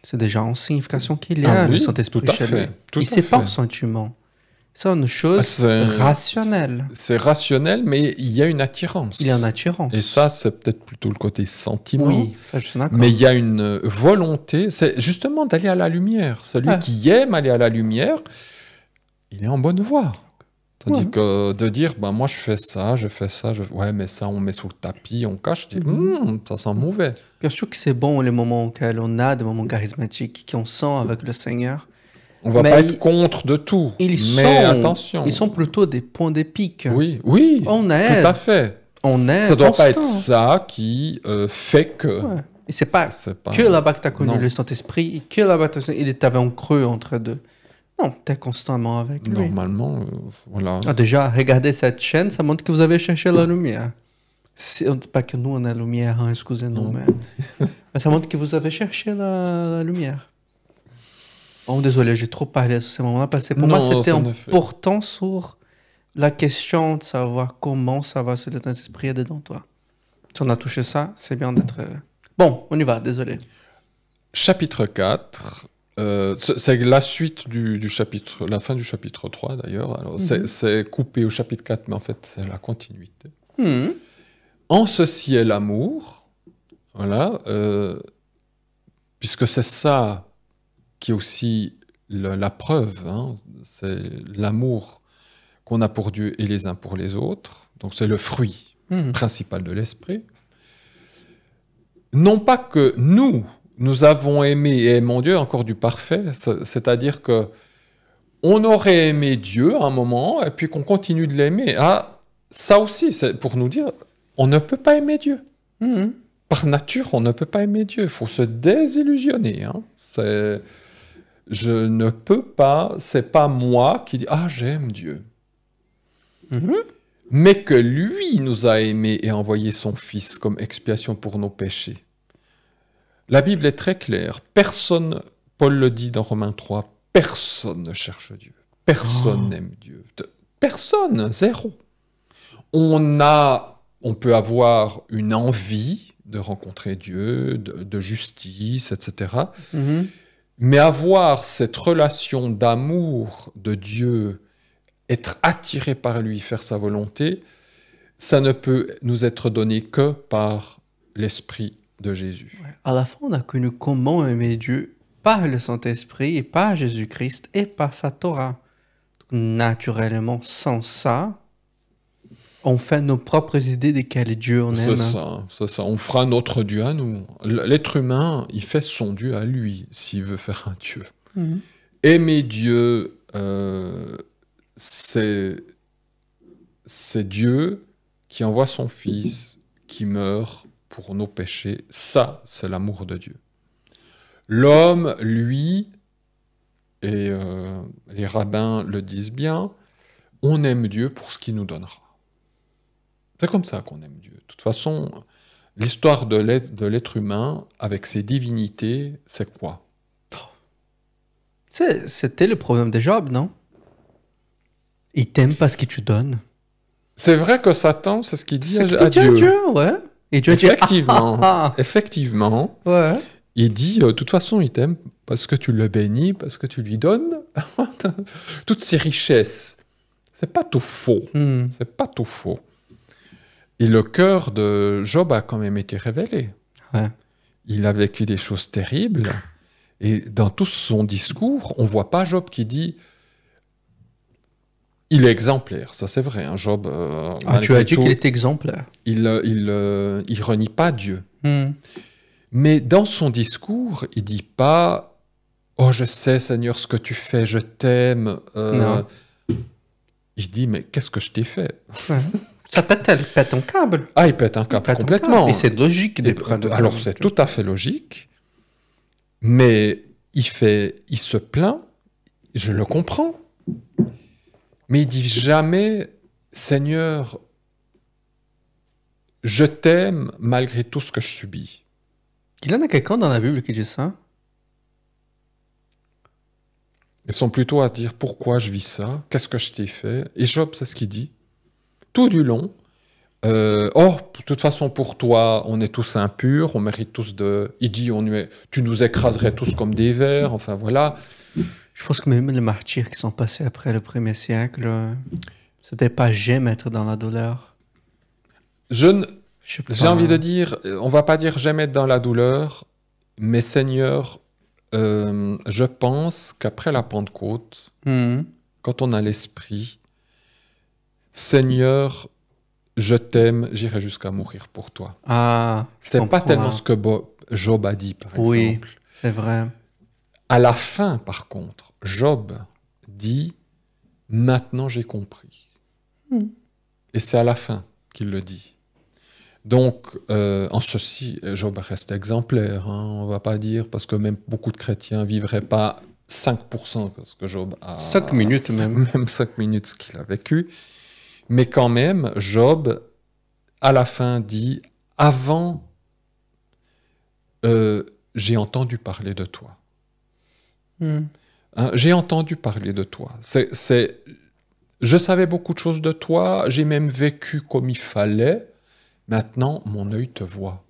[SPEAKER 1] c'est déjà en signification qu'il y a le Saint-Esprit chez lui. Et c'est pas un sentiment. C'est une chose rationnelle.
[SPEAKER 2] C'est rationnel, mais il y a une attirance.
[SPEAKER 1] Il y a une attirance.
[SPEAKER 2] Et ça, c'est peut-être plutôt le côté sentiment.
[SPEAKER 1] Oui, ça, je suis d'accord.
[SPEAKER 2] Mais il y a une volonté, c'est justement d'aller à la lumière. Celui qui aime aller à la lumière, il est en bonne voie. Tandis que de dire, ben moi je fais ça, ouais, mais ça on met sous le tapis, on cache, je dis, ça sent mauvais.
[SPEAKER 1] Bien sûr que c'est bon les moments auxquels on a des moments charismatiques, qu'on sent avec le Seigneur.
[SPEAKER 2] On va pas être contre de tout, mais attention.
[SPEAKER 1] Ils sont plutôt des points de pique.
[SPEAKER 2] Oui,
[SPEAKER 1] on aide.
[SPEAKER 2] Tout à fait.
[SPEAKER 1] On aide.
[SPEAKER 2] Ça doit pas être ça qui fait que...
[SPEAKER 1] Ouais. Et c'est pas que là-bas que tu as connu le Saint-Esprit, et que là-bas il t'avait un creux entre deux. Non, tu es constamment avec lui.
[SPEAKER 2] Normalement, voilà.
[SPEAKER 1] Ah, déjà, regardez cette chaîne, ça montre que vous avez cherché la lumière. On ne dit pas que nous, on a la lumière, hein, excusez-nous, mais ça montre que vous avez cherché la lumière. Oh, désolé, j'ai trop parlé sur ces moments-là, parce que pour moi, c'était important sur la question de savoir comment ça va se le Saint-Esprit dedans toi. Si on a touché ça, c'est bien d'être... Bon, on y va, désolé.
[SPEAKER 2] Chapitre 4... c'est la suite du chapitre, la fin du chapitre 3 d'ailleurs. Alors, c'est coupé au chapitre 4, mais en fait, c'est la continuité. En ceci est l'amour, voilà, puisque c'est ça qui est aussi la preuve, hein, c'est l'amour qu'on a pour Dieu et les uns pour les autres. Donc, c'est le fruit principal de l'esprit. Non pas que nous avons aimé et aimons Dieu, encore du parfait, c'est-à-dire que on aurait aimé Dieu à un moment et puis qu'on continue de l'aimer. Ah, ça aussi, c'est pour nous dire, on ne peut pas aimer Dieu. Par nature, on ne peut pas aimer Dieu. Il faut se désillusionner. Hein. Je ne peux pas, c'est pas moi qui dis, ah, j'aime Dieu. Mais que lui nous a aimés et envoyé son Fils comme expiation pour nos péchés. La Bible est très claire. Personne, Paul le dit dans Romains 3, personne ne cherche Dieu. Personne n'aime Dieu. Personne, zéro. On peut avoir une envie de rencontrer Dieu, de justice, etc. Mais avoir cette relation d'amour de Dieu, être attiré par lui, faire sa volonté, ça ne peut nous être donné que par l'Esprit de Jésus.
[SPEAKER 1] À la fin, on a connu comment aimer Dieu par le Saint-Esprit et par Jésus-Christ et par sa Torah. Naturellement, sans ça, on fait nos propres idées de quel Dieu on aime.
[SPEAKER 2] C'est ça. On fera notre Dieu à nous. L'être humain, il fait son Dieu à lui, s'il veut faire un Dieu. Aimer Dieu, c'est Dieu qui envoie son Fils, qui meurt pour nos péchés. Ça, c'est l'amour de Dieu. L'homme, lui, et les rabbins le disent bien, on aime Dieu pour ce qu'il nous donnera. C'est comme ça qu'on aime Dieu. De toute façon, l'histoire de l'être humain, avec ses divinités, c'est quoi?
[SPEAKER 1] C'était le problème de Job, non? Il t'aime parce que tu donnes.
[SPEAKER 2] C'est vrai que Satan, c'est ce qu'il dit
[SPEAKER 1] C'est ce
[SPEAKER 2] à
[SPEAKER 1] qu'il dit à
[SPEAKER 2] Dieu.
[SPEAKER 1] Dieu, ouais. Et Dieu dit,
[SPEAKER 2] Effectivement, effectivement.
[SPEAKER 1] Ouais.
[SPEAKER 2] Il dit, de toute façon, il t'aime parce que tu le bénis, parce que tu lui donnes toutes ses richesses. C'est pas tout faux. C'est pas tout faux. Et le cœur de Job a quand même été révélé.
[SPEAKER 1] Ouais.
[SPEAKER 2] Il a vécu des choses terribles. Et dans tout son discours, on voit pas Job qui dit... Il est exemplaire, ça c'est vrai. Hein, Job,
[SPEAKER 1] tu as dit qu'il est exemplaire.
[SPEAKER 2] Il renie pas Dieu. Mais dans son discours, il dit pas « Oh, je sais, Seigneur, ce que tu fais, je t'aime. » Il dit « Mais qu'est-ce que je t'ai fait ?»
[SPEAKER 1] Sa tête, elle pète un câble.
[SPEAKER 2] Ah, il pète un câble complètement.
[SPEAKER 1] Et c'est logique.
[SPEAKER 2] Alors, c'est tout à fait logique. Mais il se plaint, je le comprends. Mais il dit jamais « Seigneur, je t'aime malgré tout ce que je subis. »
[SPEAKER 1] Il y en a quelqu'un dans la Bible qui dit ça.
[SPEAKER 2] Ils sont plutôt à se dire « Pourquoi je vis ça? Qu'est-ce que je t'ai fait ?» Et Job, c'est ce qu'il dit. Tout du long. « Oh, de toute façon, pour toi, on est tous impurs, on mérite tous de... » Il dit « Tu nous écraserais tous comme des vers. » Enfin, voilà.
[SPEAKER 1] Je pense que même les martyrs qui sont passés après le 1er siècle, c'était pas j'aime être dans la douleur.
[SPEAKER 2] J'ai envie de dire, on va pas dire j'aime être dans la douleur, mais Seigneur, je pense qu'après la Pentecôte, quand on a l'esprit, Seigneur, je t'aime, j'irai jusqu'à mourir pour toi. C'est pas tellement ce que Job a dit, par exemple.
[SPEAKER 1] Oui, c'est vrai.
[SPEAKER 2] À la fin, par contre, Job dit « Maintenant j'ai compris ». Et c'est à la fin qu'il le dit. Donc, en ceci, Job reste exemplaire. Hein, on ne va pas dire, parce que même beaucoup de chrétiens ne vivraient pas 5% de ce que Job a...
[SPEAKER 1] 5 minutes même.
[SPEAKER 2] Même 5 minutes ce qu'il a vécu. Mais quand même, Job, à la fin, dit « Avant, j'ai entendu parler de toi. » Hein, j'ai entendu parler de toi. Je savais beaucoup de choses de toi, j'ai même vécu comme il fallait. Maintenant, mon œil te voit.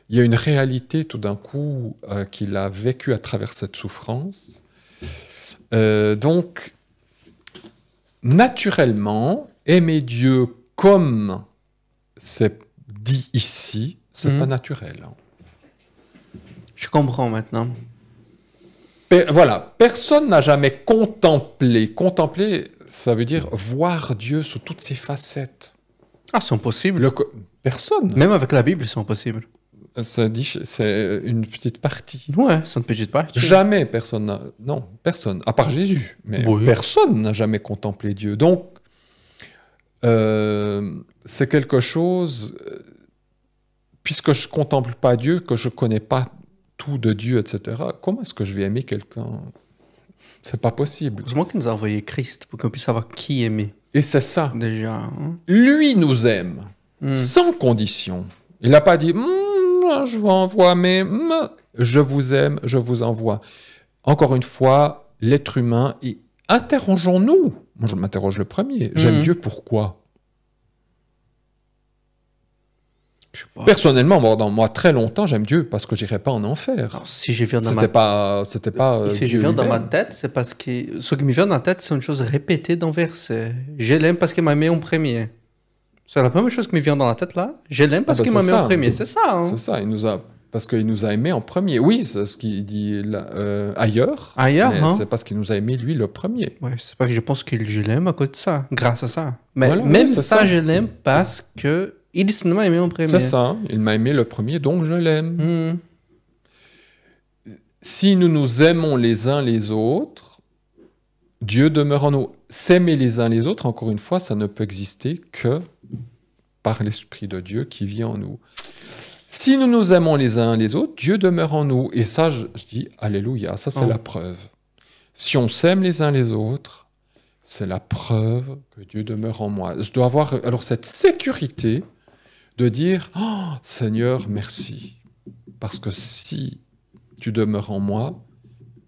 [SPEAKER 2] Il y a une réalité tout d'un coup qu'il a vécue à travers cette souffrance. Donc, naturellement, aimer Dieu comme c'est dit ici, c'est pas naturel. Hein.
[SPEAKER 1] Je comprends maintenant.
[SPEAKER 2] Voilà, personne n'a jamais contemplé. Contempler, ça veut dire voir Dieu sous toutes ses facettes.
[SPEAKER 1] C'est impossible.
[SPEAKER 2] Personne.
[SPEAKER 1] Même avec la Bible, c'est impossible.
[SPEAKER 2] C'est une petite partie.
[SPEAKER 1] Ouais, c'est une petite partie.
[SPEAKER 2] Jamais personne n'a... Non, personne, à part Jésus. Mais personne n'a jamais contemplé Dieu. Donc, c'est quelque chose... puisque je ne contemple pas Dieu, que je ne connais pas tout de Dieu, etc., comment est-ce que je vais aimer quelqu'un? C'est pas possible.
[SPEAKER 1] C'est moi qui nous a envoyé Christ pour qu'on puisse savoir qui aimer.
[SPEAKER 2] Et c'est ça.
[SPEAKER 1] Déjà. Hein?
[SPEAKER 2] Lui nous aime, sans condition. Il n'a pas dit je vous envoie, mais je vous aime, je vous envoie. Encore une fois, l'être humain, interrogeons-nous. Moi, je m'interroge le premier. J'aime Dieu, pourquoi? Personnellement, moi, très longtemps, j'aime Dieu parce que j'irai pas en enfer.
[SPEAKER 1] Alors, si je viens dans
[SPEAKER 2] C'était pas.
[SPEAKER 1] Si je viens dans ma tête, c'est parce que ce qui me vient dans la tête, c'est une chose répétée dans verset. Je l'aime parce qu'il m'a mis en premier. C'est la première chose qui me vient dans la tête là. Je l'aime parce qu'il m'a mis en premier. C'est ça. Hein?
[SPEAKER 2] C'est ça. Parce qu'il nous a aimés en premier. Oui, c'est ce qu'il dit ailleurs.
[SPEAKER 1] Ailleurs,
[SPEAKER 2] mais
[SPEAKER 1] hein?
[SPEAKER 2] c'est parce qu'il nous a aimés lui le premier.
[SPEAKER 1] Ouais, c'est pas que je pense que je l'aime à cause de ça, grâce à ça. Mais
[SPEAKER 2] voilà,
[SPEAKER 1] même ça, je l'aime parce que il m'a aimé en premier.
[SPEAKER 2] C'est ça. Il m'a aimé le premier, donc je l'aime. Si nous nous aimons les uns les autres, Dieu demeure en nous. S'aimer les uns les autres, encore une fois, ça ne peut exister que par l'Esprit de Dieu qui vit en nous. Si nous nous aimons les uns les autres, Dieu demeure en nous. Et ça, je dis, alléluia, ça c'est la preuve. Si on s'aime les uns les autres, c'est la preuve que Dieu demeure en moi. Je dois avoir alors cette sécurité de dire « Oh, Seigneur, merci. Parce que si tu demeures en moi,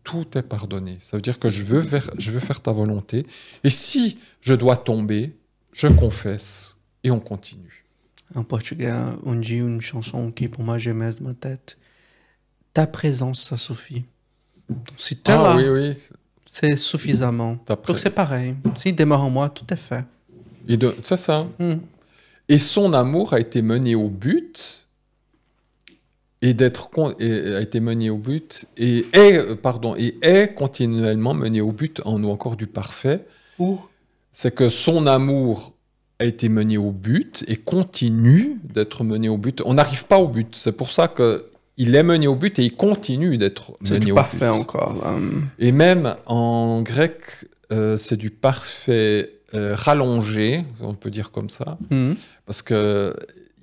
[SPEAKER 2] tout est pardonné. Ça veut dire que je veux faire ta volonté. Et si je dois tomber, je confesse et on continue. »
[SPEAKER 1] En portugais, on dit une chanson qui pour moi je mets dans ma tête. Ta présence, ça suffit. Donc, si tu es là,
[SPEAKER 2] oui.
[SPEAKER 1] c'est suffisamment. Donc c'est pareil. S'il demeure en moi, tout est fait.
[SPEAKER 2] C'est ça. Et son amour a été mené au but et a été mené au but et est continuellement mené au but en nous encore du parfait. C'est que son amour a été mené au but et continue d'être mené au but. On n'arrive pas au but. C'est pour ça qu'il est mené au but et il continue d'être mené au but.
[SPEAKER 1] C'est du parfait encore.
[SPEAKER 2] Et même en grec, c'est du parfait rallongé, on peut dire comme ça, parce que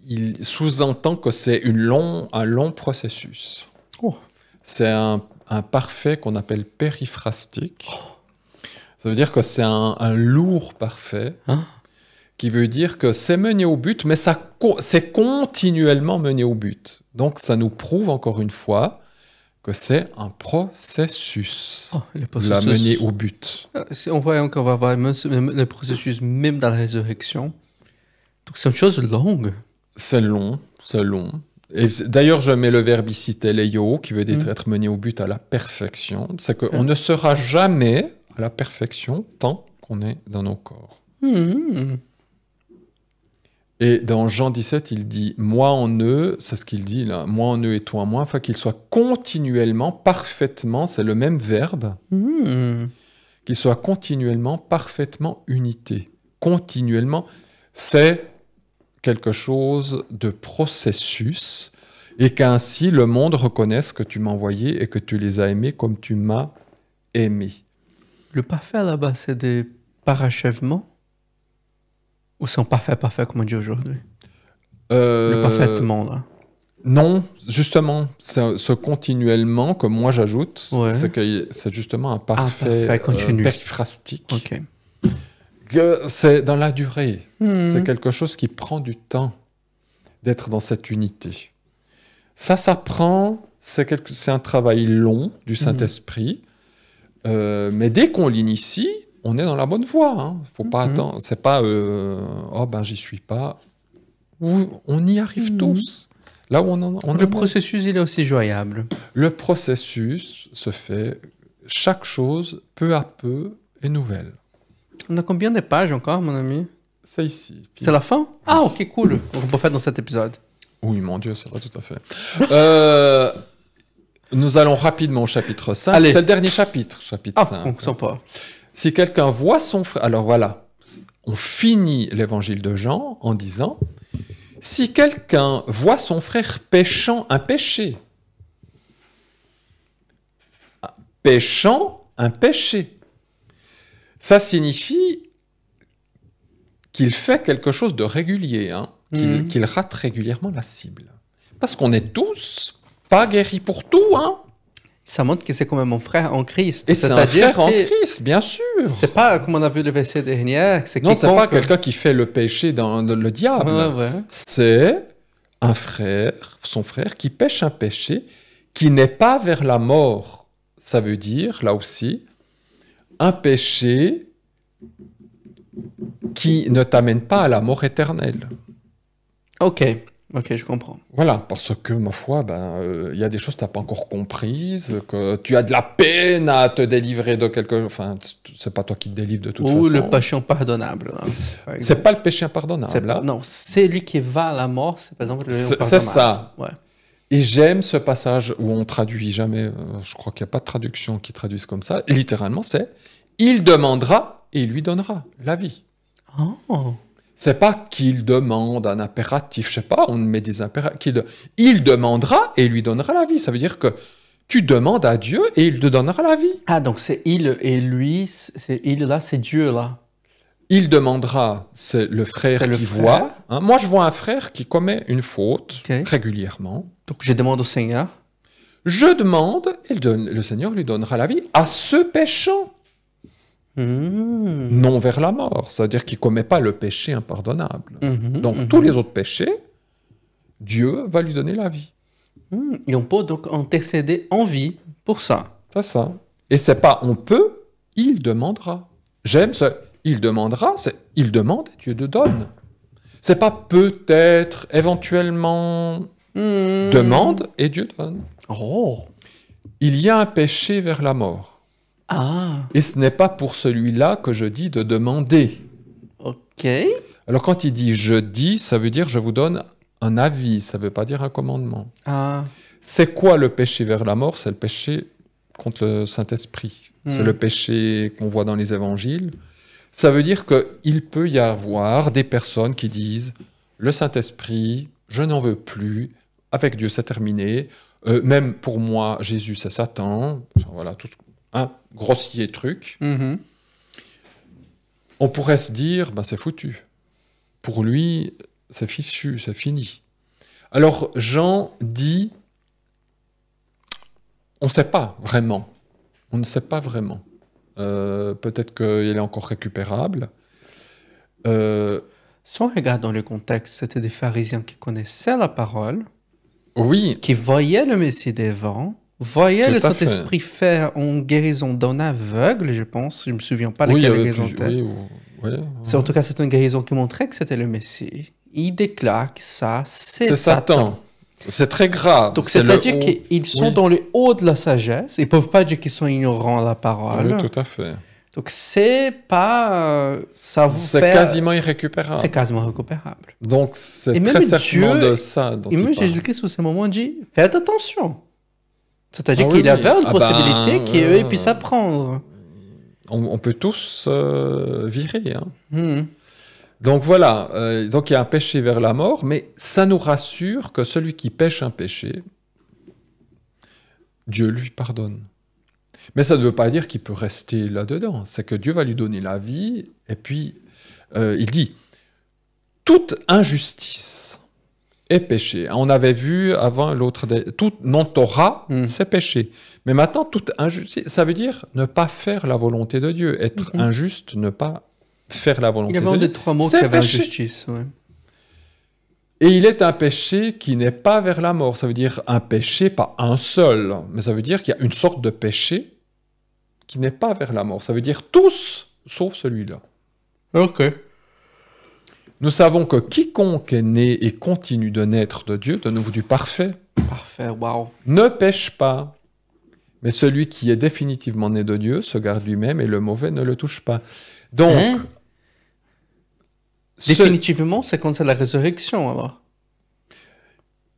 [SPEAKER 2] il sous-entend que c'est un long processus. C'est un parfait qu'on appelle périphrastique. Ça veut dire que c'est un lourd parfait, qui veut dire que c'est mené au but, mais c'est continuellement mené au but. Donc ça nous prouve encore une fois que c'est un processus, la mener au but.
[SPEAKER 1] Si on voit qu'on va voir le processus même dans la résurrection. Donc c'est une chose longue.
[SPEAKER 2] C'est long. Et d'ailleurs, je mets le verbe ici, teleio, qui veut dire être mené au but à la perfection. C'est qu'on ne sera jamais à la perfection tant qu'on est dans nos corps. Et dans Jean 17, il dit « Moi en eux », c'est ce qu'il dit là, « Moi en eux et toi en moi », afin qu'ils soient continuellement, parfaitement, c'est le même verbe, qu'ils soient continuellement, parfaitement unité. Continuellement, c'est quelque chose de processus, et qu'ainsi le monde reconnaisse que tu m'as envoyé et que tu les as aimés comme tu m'as aimé.
[SPEAKER 1] Le parfait là-bas, c'est des parachèvements? Ou c'est un parfait comme on dit aujourd'hui? Le parfaitement, là.
[SPEAKER 2] Non, justement, ce continuellement, comme moi j'ajoute, c'est justement un parfait périphrastique.
[SPEAKER 1] Okay.
[SPEAKER 2] C'est dans la durée. C'est quelque chose qui prend du temps d'être dans cette unité. Ça prend... C'est un travail long du Saint-Esprit. Mais dès qu'on l'initie, on est dans la bonne voie. Faut pas attendre. C'est pas j'y suis pas. On y arrive tous. Là où
[SPEAKER 1] le processus, il est aussi joyable.
[SPEAKER 2] Le processus se fait. Chaque chose, peu à peu, est nouvelle.
[SPEAKER 1] On a combien de pages encore, mon ami?
[SPEAKER 2] C'est ici.
[SPEAKER 1] C'est la fin? Ah, ok, cool. On peut faire dans cet épisode.
[SPEAKER 2] Oui, mon Dieu, c'est vrai, tout à fait. Nous allons rapidement au chapitre 5.
[SPEAKER 1] Allez.
[SPEAKER 2] C'est le dernier chapitre 5.
[SPEAKER 1] On ne sent pas.
[SPEAKER 2] Si quelqu'un voit son frère... Alors voilà, on finit l'évangile de Jean en disant « Si quelqu'un voit son frère péchant un péché, ça signifie qu'il fait quelque chose de régulier, qu'il rate régulièrement la cible. Parce qu'on n'est tous pas guéris pour tout,
[SPEAKER 1] Ça montre que c'est quand même mon frère en Christ.
[SPEAKER 2] Et c'est un frère en Christ, bien sûr.
[SPEAKER 1] C'est pas, comme on a vu le verset dernier,
[SPEAKER 2] non, c'est pas quelqu'un qui fait le péché dans le diable. C'est un frère, son frère, qui pêche un péché qui n'est pas vers la mort. Ça veut dire, là aussi, un péché qui ne t'amène pas à la mort éternelle.
[SPEAKER 1] Ok, je comprends.
[SPEAKER 2] Voilà, parce que, ma foi, y a des choses que tu n'as pas encore comprises, que tu as de la peine à te délivrer de quelque... Enfin, c'est pas toi qui te délivres de toute façon.
[SPEAKER 1] Ou le péché impardonnable.
[SPEAKER 2] C'est pas le péché impardonnable.
[SPEAKER 1] Non, c'est lui qui va à la mort, c'est par exemple le péché
[SPEAKER 2] impardonnable. C'est ça.
[SPEAKER 1] Ouais.
[SPEAKER 2] Et j'aime ce passage où on traduit jamais, je crois qu'il n'y a pas de traduction qui traduise comme ça, littéralement c'est « Il demandera et il lui donnera la vie ». C'est pas qu'il demande un impératif, je sais pas, on met des impératifs. Il demandera et il lui donnera la vie. Ça veut dire que tu demandes à Dieu et il te donnera la vie.
[SPEAKER 1] Ah, donc c'est il et lui, c'est il là, c'est Dieu là.
[SPEAKER 2] Il demandera, c'est le frère qui voit. Moi, je vois un frère qui commet une faute régulièrement.
[SPEAKER 1] Donc je demande au Seigneur.
[SPEAKER 2] Je demande et le Seigneur lui donnera la vie à ce péchant. non vers la mort. C'est-à-dire qu'il ne commet pas le péché impardonnable. Donc, tous les autres péchés, Dieu va lui donner la vie.
[SPEAKER 1] Et on peut donc intercéder en vie pour ça.
[SPEAKER 2] C'est ça. Et c'est pas on peut, il demandera. J'aime ce il demandera, c'est il demande et Dieu te donne. C'est pas peut-être, éventuellement, demande et Dieu donne.
[SPEAKER 1] Oh.
[SPEAKER 2] Il y a un péché vers la mort.
[SPEAKER 1] Ah.
[SPEAKER 2] Et ce n'est pas pour celui-là que je dis de demander.
[SPEAKER 1] Ok.
[SPEAKER 2] Alors quand il dit je dis, ça veut dire je vous donne un avis, ça ne veut pas dire un commandement.
[SPEAKER 1] Ah.
[SPEAKER 2] C'est quoi le péché vers la mort? C'est le péché contre le Saint-Esprit. C'est le péché qu'on voit dans les évangiles. Ça veut dire qu'il peut y avoir des personnes qui disent le Saint-Esprit, je n'en veux plus, avec Dieu c'est terminé, même pour moi Jésus c'est Satan, enfin, voilà, tout un grossier truc. On pourrait se dire, ben, c'est foutu. Pour lui, c'est fichu, c'est fini. Alors Jean dit, on ne sait pas vraiment. On ne sait pas vraiment. Peut-être qu'il est encore récupérable.
[SPEAKER 1] Si on regarde dans le contexte, c'était des pharisiens qui connaissaient la parole,
[SPEAKER 2] Oui,
[SPEAKER 1] qui voyaient le Messie devant, voyaient
[SPEAKER 2] Tout
[SPEAKER 1] le
[SPEAKER 2] à fait.
[SPEAKER 1] Saint-Esprit faire une guérison d'un aveugle, je pense. Je ne me souviens pas laquelle guérison c'était. En tout cas, c'est une guérison qui montrait que c'était le Messie. Il déclare que ça, c'est Satan.
[SPEAKER 2] C'est très grave.
[SPEAKER 1] Donc,
[SPEAKER 2] C'est
[SPEAKER 1] c'est-à-dire
[SPEAKER 2] le haut.
[SPEAKER 1] qu'ils sont
[SPEAKER 2] Oui.
[SPEAKER 1] dans le haut de la sagesse. Ils ne peuvent pas dire qu'ils sont ignorants à la parole.
[SPEAKER 2] Oui, tout à fait.
[SPEAKER 1] Donc, c'est pas... ça vous
[SPEAKER 2] C'est
[SPEAKER 1] fait...
[SPEAKER 2] quasiment irrécupérable.
[SPEAKER 1] C'est quasiment récupérable.
[SPEAKER 2] Donc, c'est
[SPEAKER 1] Et même
[SPEAKER 2] très certainement
[SPEAKER 1] Dieu-
[SPEAKER 2] de ça dont
[SPEAKER 1] Et
[SPEAKER 2] il
[SPEAKER 1] même
[SPEAKER 2] parle.
[SPEAKER 1] Jésus-Christ, au ce moment, dit « Faites attention ». C'est-à-dire
[SPEAKER 2] Ah oui,
[SPEAKER 1] qu'il
[SPEAKER 2] oui.
[SPEAKER 1] avait une
[SPEAKER 2] Ah
[SPEAKER 1] possibilité
[SPEAKER 2] ben,
[SPEAKER 1] qu'eux ils puissent apprendre.
[SPEAKER 2] On peut tous virer. Hein.
[SPEAKER 1] Hmm.
[SPEAKER 2] Donc voilà, donc il y a un péché vers la mort, mais ça nous rassure que celui qui pêche un péché, Dieu lui pardonne. Mais ça ne veut pas dire qu'il peut rester là-dedans. C'est que Dieu va lui donner la vie, et puis il dit, toute injustice est péché. On avait vu avant l'autre, toute non-Torah, c'est péché. Mais maintenant, toute injustice, ça veut dire ne pas faire la volonté de Dieu. Être injuste, ne pas faire la volonté
[SPEAKER 1] Il y
[SPEAKER 2] de
[SPEAKER 1] avait un
[SPEAKER 2] Dieu.
[SPEAKER 1] des trois mots
[SPEAKER 2] C'est
[SPEAKER 1] qui avait
[SPEAKER 2] péché.
[SPEAKER 1] injustice. Ouais.
[SPEAKER 2] Et il est un péché qui n'est pas vers la mort. Ça veut dire un péché, pas un seul, mais ça veut dire qu'il y a une sorte de péché qui n'est pas vers la mort. Ça veut dire tous, sauf celui-là.
[SPEAKER 1] Ok.
[SPEAKER 2] Nous savons que quiconque est né et continue de naître de Dieu, de nouveau du parfait,
[SPEAKER 1] Parfait, wow.
[SPEAKER 2] ne pêche pas. Mais celui qui est définitivement né de Dieu se garde lui-même et le mauvais ne le touche pas. Donc,
[SPEAKER 1] Hein?
[SPEAKER 2] ce-
[SPEAKER 1] Définitivement, c'est quand c'est la résurrection, alors.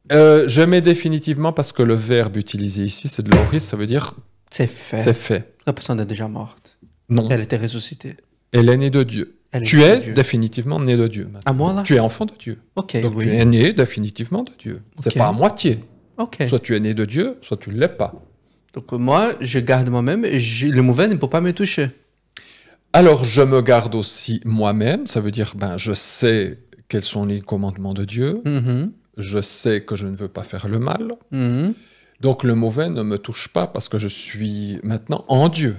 [SPEAKER 2] je mets définitivement parce que le verbe utilisé ici, c'est de l'aoriste, ça veut dire
[SPEAKER 1] C'est fait.
[SPEAKER 2] c'est fait.
[SPEAKER 1] La personne est déjà morte.
[SPEAKER 2] Non,
[SPEAKER 1] Elle était ressuscitée.
[SPEAKER 2] elle est née de Dieu.
[SPEAKER 1] Elle
[SPEAKER 2] Tu
[SPEAKER 1] est
[SPEAKER 2] es
[SPEAKER 1] de Dieu.
[SPEAKER 2] définitivement né de Dieu. maintenant.
[SPEAKER 1] À moi, là?
[SPEAKER 2] Tu es enfant de Dieu.
[SPEAKER 1] Ok,
[SPEAKER 2] Donc
[SPEAKER 1] oui.
[SPEAKER 2] tu es né définitivement de Dieu. C'est
[SPEAKER 1] Ok.
[SPEAKER 2] pas à moitié.
[SPEAKER 1] Ok.
[SPEAKER 2] Soit tu es né de Dieu, soit tu ne l'es pas.
[SPEAKER 1] Donc moi, je garde moi-même et le mauvais ne peut pas me toucher.
[SPEAKER 2] Alors je me garde aussi moi-même. Ça veut dire, ben, je sais quels sont les commandements de Dieu.
[SPEAKER 1] Mhm.
[SPEAKER 2] Je sais que je ne veux pas faire le mal.
[SPEAKER 1] Mhm.
[SPEAKER 2] Donc le mauvais ne me touche pas parce que je suis maintenant en Dieu.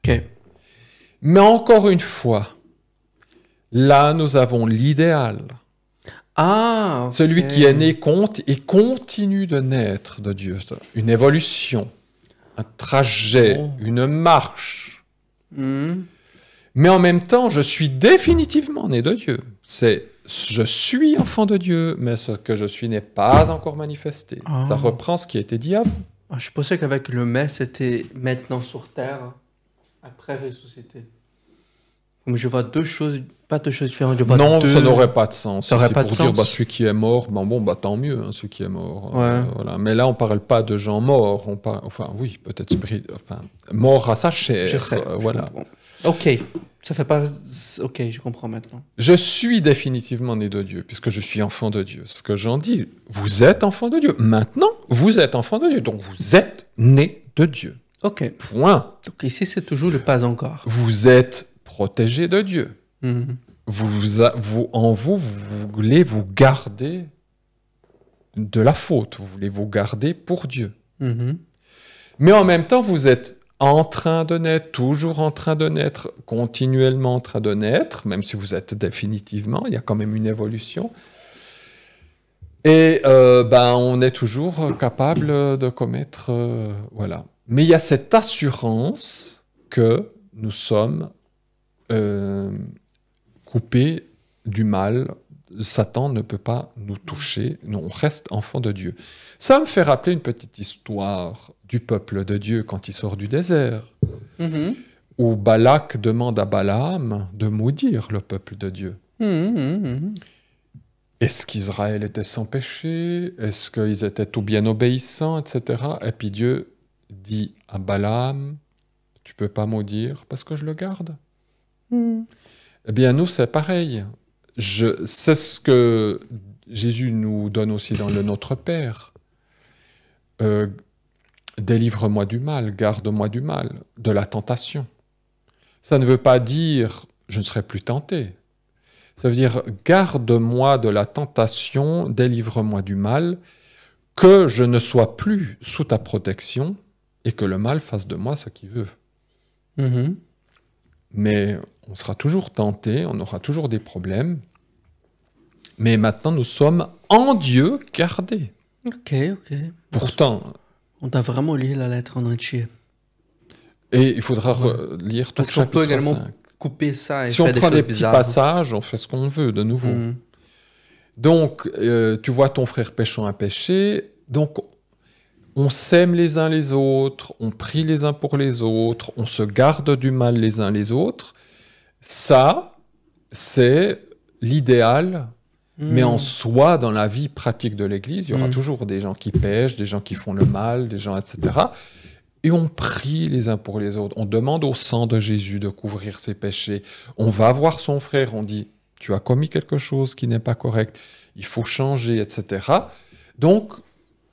[SPEAKER 1] Ok.
[SPEAKER 2] Mais encore une fois, là nous avons l'idéal.
[SPEAKER 1] Ah, ok.
[SPEAKER 2] Celui qui est né compte et continue de naître de Dieu. Une évolution, un trajet,
[SPEAKER 1] Oh.
[SPEAKER 2] une marche.
[SPEAKER 1] Mhm.
[SPEAKER 2] Mais en même temps, je suis définitivement né de Dieu. Je suis enfant de Dieu, mais ce que je suis n'est pas encore manifesté.
[SPEAKER 1] Ah.
[SPEAKER 2] Ça reprend ce qui a été dit avant.
[SPEAKER 1] Ah, je pensais qu'avec le mais, c'était maintenant sur terre, après ressuscité. Comme je vois deux choses, pas deux choses différentes, je vois
[SPEAKER 2] Non,
[SPEAKER 1] deux...
[SPEAKER 2] ça n'aurait pas de sens.
[SPEAKER 1] Ça aurait
[SPEAKER 2] C'est
[SPEAKER 1] pas
[SPEAKER 2] pour
[SPEAKER 1] de
[SPEAKER 2] dire,
[SPEAKER 1] sens.
[SPEAKER 2] bah, celui qui est mort, tant mieux, hein, celui qui est mort.
[SPEAKER 1] Ouais.
[SPEAKER 2] Voilà. Mais là, on parle pas de gens morts. Enfin, oui, peut-être mort à sa chair.
[SPEAKER 1] Je sais. je
[SPEAKER 2] Voilà.
[SPEAKER 1] comprends. Ok, ça fait pas... Ok, je comprends maintenant.
[SPEAKER 2] Je suis définitivement né de Dieu, puisque je suis enfant de Dieu. Ce que j'en dis, vous êtes enfant de Dieu. Maintenant, vous êtes enfant de Dieu. Donc, vous êtes né de Dieu.
[SPEAKER 1] Ok,
[SPEAKER 2] Point.
[SPEAKER 1] donc ici c'est toujours le pas encore.
[SPEAKER 2] Vous êtes protégé de Dieu.
[SPEAKER 1] Mhm.
[SPEAKER 2] Vous voulez vous garder de la faute. Vous voulez vous garder pour Dieu.
[SPEAKER 1] Mhm.
[SPEAKER 2] Mais en même temps, vous êtes en train de naître, toujours en train de naître, continuellement en train de naître, même si vous êtes définitivement, il y a quand même une évolution. Et on est toujours capable de commettre... voilà. Mais il y a cette assurance que nous sommes coupés du mal. Satan ne peut pas nous toucher. Nous, on reste enfants de Dieu. Ça me fait rappeler une petite histoire du peuple de Dieu quand il sort du désert, où Balak demande à Balaam de maudire le peuple de Dieu. Est-ce qu'Israël était sans péché? Est-ce qu'ils étaient tout bien obéissants, etc. Et puis Dieu dit à Balaam, tu peux pas maudire parce que je le garde. Eh bien, nous, c'est pareil. C'est ce que Jésus nous donne aussi dans le Notre Père. Délivre-moi du mal, garde-moi du mal, de la tentation. Ça ne veut pas dire je ne serai plus tenté. Ça veut dire garde-moi de la tentation, délivre-moi du mal, que je ne sois plus sous ta protection et que le mal fasse de moi ce qu'il veut. Mais on sera toujours tenté, on aura toujours des problèmes. Mais maintenant, nous sommes en Dieu gardés.
[SPEAKER 1] Ok.
[SPEAKER 2] Pourtant...
[SPEAKER 1] On doit vraiment lire la lettre en entier.
[SPEAKER 2] Et il faudra lire tout le chapitre 5. Parce qu'on peut également
[SPEAKER 1] couper ça et
[SPEAKER 2] si on prend des petits passages, on fait ce qu'on veut de nouveau. Donc, tu vois ton frère péchant un péché, donc on s'aime les uns les autres, on prie les uns pour les autres, on se garde du mal les uns les autres. Ça, c'est l'idéal, mais en soi, dans la vie pratique de l'Église, il y aura toujours des gens qui pêchent, des gens qui font le mal, des gens, etc. Et on prie les uns pour les autres. On demande au sang de Jésus de couvrir ses péchés. On va voir son frère, on dit, tu as commis quelque chose qui n'est pas correct, il faut changer, etc. Donc...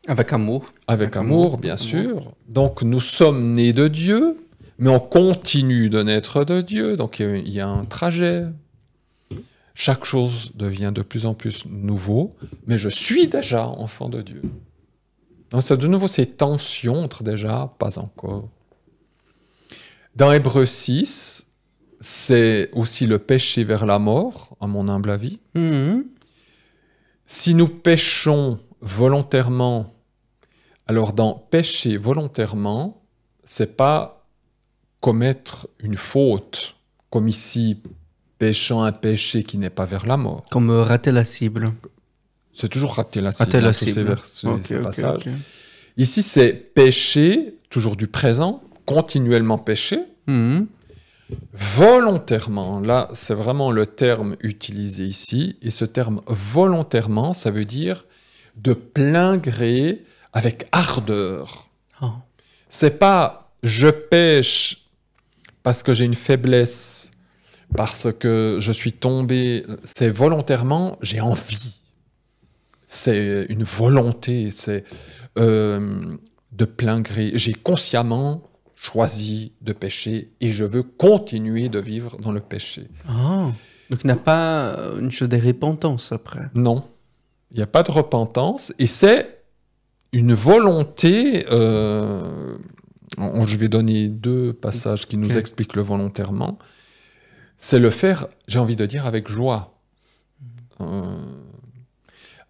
[SPEAKER 1] Avec amour.
[SPEAKER 2] Avec amour, bien sûr. Donc nous sommes nés de Dieu, mais on continue de naître de Dieu. Donc il y a un trajet. Chaque chose devient de plus en plus nouveau, mais je suis déjà enfant de Dieu. Donc ça, de nouveau, ces tensions entre déjà, pas encore. Dans Hébreux 6, c'est aussi le péché vers la mort, à mon humble avis. Si nous péchons volontairement, alors dans pécher volontairement, c'est pas commettre une faute, comme ici, péchant un péché qui n'est pas vers la mort.
[SPEAKER 1] Comme rater la cible.
[SPEAKER 2] C'est toujours rater la cible.
[SPEAKER 1] Rater la cible.
[SPEAKER 2] Ces passages. Ici, c'est pécher, toujours du présent, continuellement pécher, volontairement. Là, c'est vraiment le terme utilisé ici. Et ce terme volontairement, ça veut dire de plein gré, avec ardeur. C'est pas je pêche parce que j'ai une faiblesse, parce que je suis tombé, c'est volontairement, j'ai envie. C'est une volonté, c'est de plein gré. J'ai consciemment choisi de pécher et je veux continuer de vivre dans le péché.
[SPEAKER 1] Donc il n'y a pas une chose de repentance après.
[SPEAKER 2] Non, il n'y a pas de repentance et c'est une volonté... je vais donner 2 passages qui nous expliquent le volontairement. C'est le faire, j'ai envie de dire, avec joie.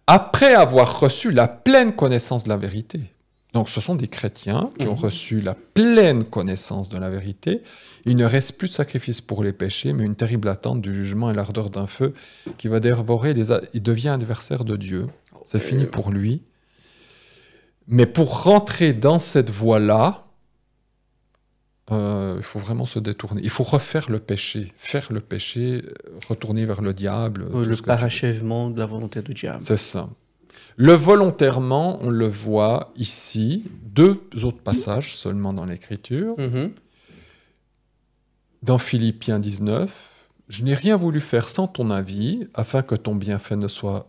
[SPEAKER 2] Après avoir reçu la pleine connaissance de la vérité. Donc ce sont des chrétiens qui ont reçu la pleine connaissance de la vérité. Il ne reste plus de sacrifice pour les péchés, mais une terrible attente du jugement et l'ardeur d'un feu qui va dévorer il devient adversaire de Dieu. C'est fini pour lui. Mais pour rentrer dans cette voie-là, il faut vraiment se détourner. Il faut refaire le péché, faire le péché, retourner vers le diable.
[SPEAKER 1] Le parachèvement de la volonté du diable.
[SPEAKER 2] C'est ça. Le volontairement, on le voit ici, 2 autres passages seulement dans l'Écriture. Dans Philippiens 19, « Je n'ai rien voulu faire sans ton avis, afin que ton bienfait ne soit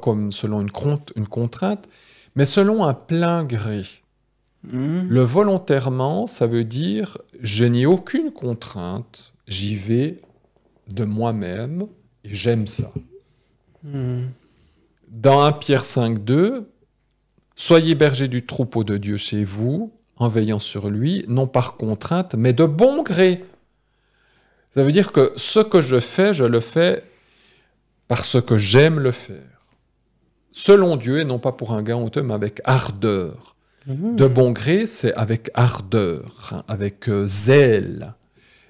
[SPEAKER 2] comme selon une contrainte, mais selon un plein gré. » Le volontairement, ça veut dire je n'ai aucune contrainte, j'y vais de moi-même et j'aime ça. Dans 1 Pierre 5, 2, soyez bergers du troupeau de Dieu chez vous, en veillant sur lui, non par contrainte, mais de bon gré. Ça veut dire que ce que je le fais parce que j'aime le faire. Selon Dieu, et non pas pour un gain honteux, mais avec ardeur. De bon gré, c'est avec ardeur, hein, avec zèle.